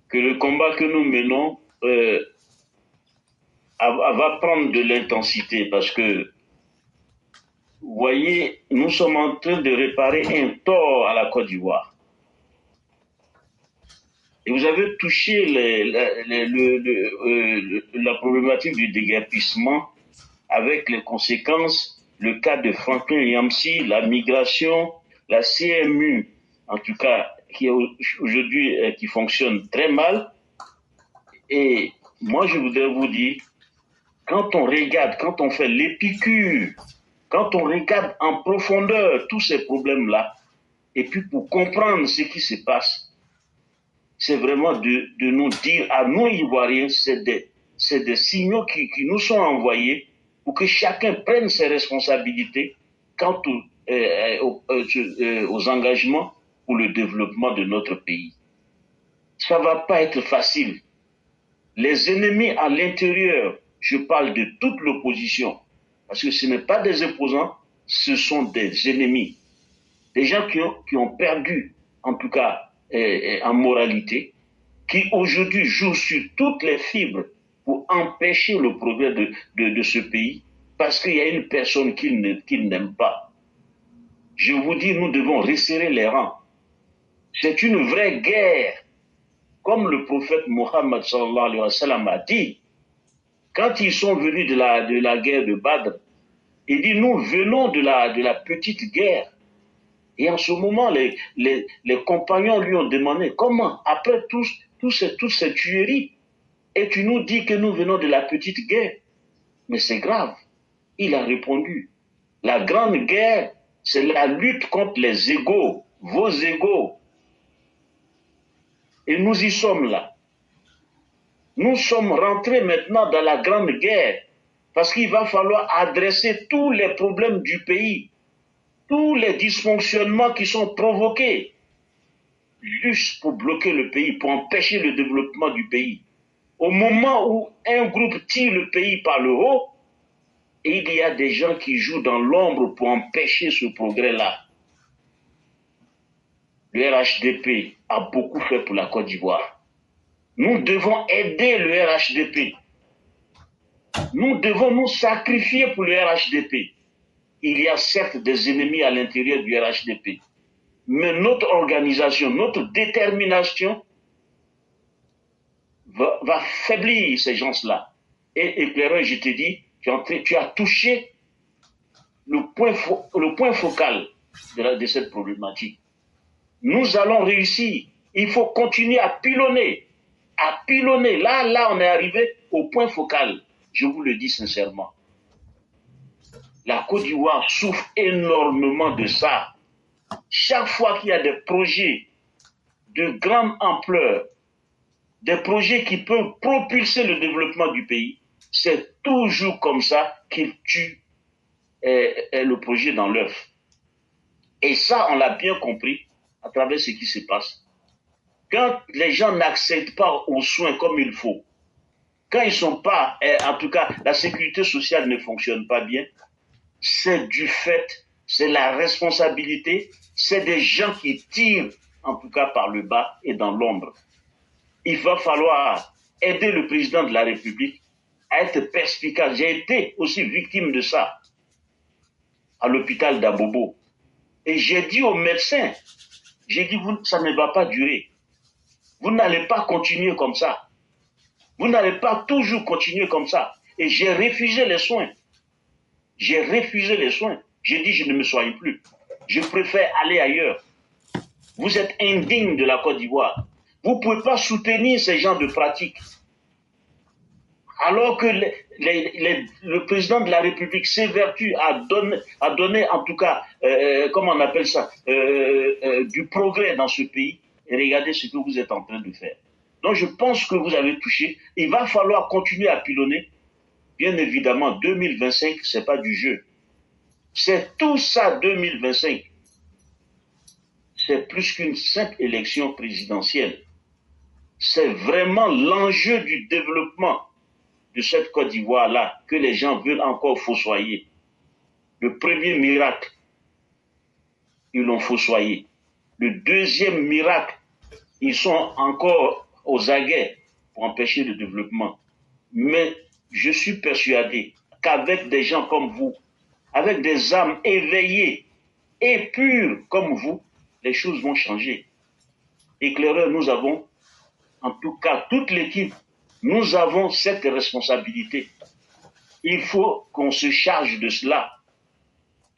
que le combat que nous menons va prendre de l'intensité parce que, vous voyez, nous sommes en train de réparer un tort à la Côte d'Ivoire. Et vous avez touché la problématique du déguerpissement avec les conséquences, le cas de Franklin Yamsi, la migration, la CMU, en tout cas, qui est aujourd'hui qui fonctionne très mal. Et moi, je voudrais vous dire, quand on regarde, quand on fait l'épicure, quand on regarde en profondeur tous ces problèmes-là, et puis pour comprendre ce qui se passe, c'est vraiment de nous dire à nous Ivoiriens, c'est des signaux qui nous sont envoyés pour que chacun prenne ses responsabilités quant aux engagements pour le développement de notre pays. Ça ne va pas être facile. Les ennemis à l'intérieur, je parle de toute l'opposition, parce que ce n'est pas des opposants, ce sont des ennemis. Des gens qui ont perdu, en tout cas, en moralité, qui aujourd'hui jouent sur toutes les fibres pour empêcher le progrès de ce pays, parce qu'il y a une personne qu'ils n'aiment pas. Je vous dis, nous devons resserrer les rangs. C'est une vraie guerre. Comme le prophète Mohammed sallallahu alayhi wa sallam a dit, quand ils sont venus de la guerre de Badr, il dit, nous venons de la petite guerre. Et en ce moment, les compagnons lui ont demandé, comment, après toutes ces tueries, et tu nous dis que nous venons de la petite guerre? Mais c'est grave. Il a répondu, la grande guerre, c'est la lutte contre les égaux, vos égaux. Et nous y sommes là. Nous sommes rentrés maintenant dans la grande guerre, parce qu'il va falloir adresser tous les problèmes du pays, tous les dysfonctionnements qui sont provoqués, juste pour bloquer le pays, pour empêcher le développement du pays. Au moment où un groupe tire le pays par le haut, il y a des gens qui jouent dans l'ombre pour empêcher ce progrès-là. Le RHDP a beaucoup fait pour la Côte d'Ivoire. Nous devons aider le RHDP. Nous devons nous sacrifier pour le RHDP. Il y a certes des ennemis à l'intérieur du RHDP, mais notre organisation, notre détermination va faiblir ces gens-là. Et éclaireur, je te dis, tu as touché le point focal de cette problématique. Nous allons réussir. Il faut continuer à pilonner. Là, on est arrivé au point focal. Je vous le dis sincèrement. La Côte d'Ivoire souffre énormément de ça. Chaque fois qu'il y a des projets de grande ampleur, des projets qui peuvent propulser le développement du pays, c'est toujours comme ça qu'ils tuent le projet dans l'œuf. Et ça, on l'a bien compris à travers ce qui se passe. Quand les gens n'accèdent pas aux soins comme il faut, quand ils ne sont pas, en tout cas, la sécurité sociale ne fonctionne pas bien, c'est du fait, c'est la responsabilité, c'est des gens qui tirent, en tout cas par le bas et dans l'ombre. Il va falloir aider le président de la République à être perspicace. J'ai été aussi victime de ça à l'hôpital d'Abobo. Et j'ai dit aux médecins, j'ai dit, ça ne va pas durer. Vous n'allez pas continuer comme ça. Vous n'allez pas toujours continuer comme ça. Et j'ai refusé les soins. J'ai refusé les soins. J'ai dit, je ne me soigne plus. Je préfère aller ailleurs. Vous êtes indigne de la Côte d'Ivoire. Vous ne pouvez pas soutenir ces genres de pratiques. Alors que le président de la République s'évertue à donner en tout cas, comment on appelle ça, du progrès dans ce pays. Et regardez ce que vous êtes en train de faire. Donc je pense que vous avez touché. Il va falloir continuer à pilonner. Bien évidemment, 2025, ce n'est pas du jeu. C'est tout ça, 2025. C'est plus qu'une simple élection présidentielle. C'est vraiment l'enjeu du développement de cette Côte d'Ivoire-là que les gens veulent encore fossoyer. Le premier miracle, ils l'ont fossoyé. Le deuxième miracle, ils sont encore aux aguets pour empêcher le développement. Mais je suis persuadé qu'avec des gens comme vous, avec des âmes éveillées et pures comme vous, les choses vont changer. Éclaireur, nous avons en tout cas toute l'équipe, nous avons cette responsabilité. Il faut qu'on se charge de cela.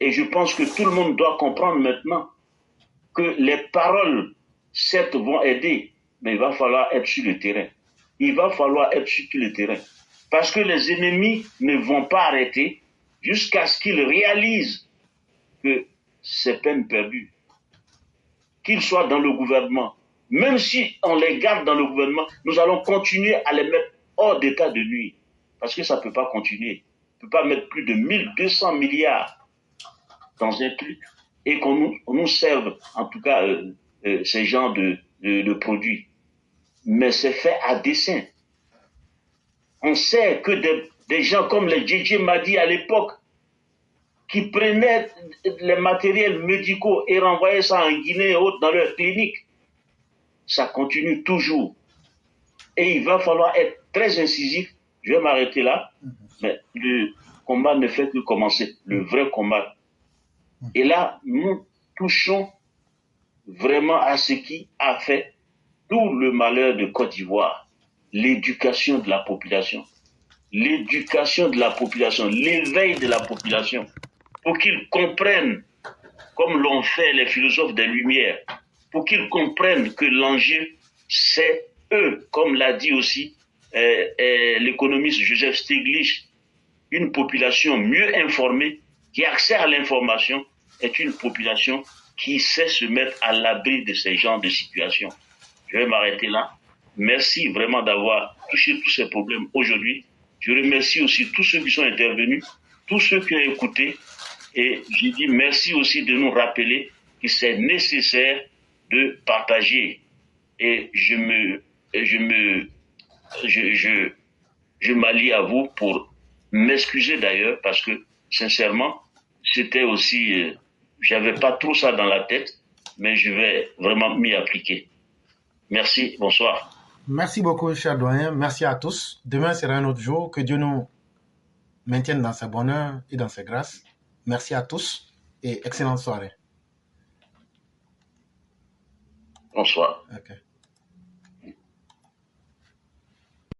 Et je pense que tout le monde doit comprendre maintenant que les paroles, certes, vont aider, mais il va falloir être sur le terrain. Il va falloir être sur le terrain. Parce que les ennemis ne vont pas arrêter jusqu'à ce qu'ils réalisent que c'est peine perdue. Qu'ils soient dans le gouvernement. Même si on les garde dans le gouvernement, nous allons continuer à les mettre hors d'état de nuire. Parce que ça ne peut pas continuer. On ne peut pas mettre plus de 1200 milliards dans un truc et qu'on nous serve, en tout cas, ces genres de produits. Mais c'est fait à dessein. On sait que des gens comme les JJ Madi à l'époque, qui prenaient les matériels médicaux et renvoyaient ça en Guinée et autres dans leur clinique, ça continue toujours. Et il va falloir être très incisif. Je vais m'arrêter là. Mais le combat ne fait que commencer. Le vrai combat. Et là, nous touchons vraiment à ce qui a fait tout le malheur de Côte d'Ivoire. L'éducation de la population. L'éducation de la population. L'éveil de la population. Pour qu'ils comprennent, comme l'ont fait les philosophes des Lumières, pour qu'ils comprennent que l'enjeu, c'est eux, comme l'a dit aussi l'économiste Joseph Stiglitz, une population mieux informée, qui a accès à l'information, est une population qui sait se mettre à l'abri de ces genres de situations. Je vais m'arrêter là. Merci vraiment d'avoir touché tous ces problèmes aujourd'hui. Je remercie aussi tous ceux qui sont intervenus, tous ceux qui ont écouté. Et je dis merci aussi de nous rappeler que c'est nécessaire de partager. Et je m'allie à vous pour m'excuser d'ailleurs parce que sincèrement, c'était aussi, j'avais pas trop ça dans la tête, mais je vais vraiment m'y appliquer. Merci, bonsoir. Merci beaucoup, cher doyen. Merci à tous. Demain sera un autre jour. Que Dieu nous maintienne dans ses bonheurs et dans ses grâces. Merci à tous et excellente soirée. Bonsoir. Okay.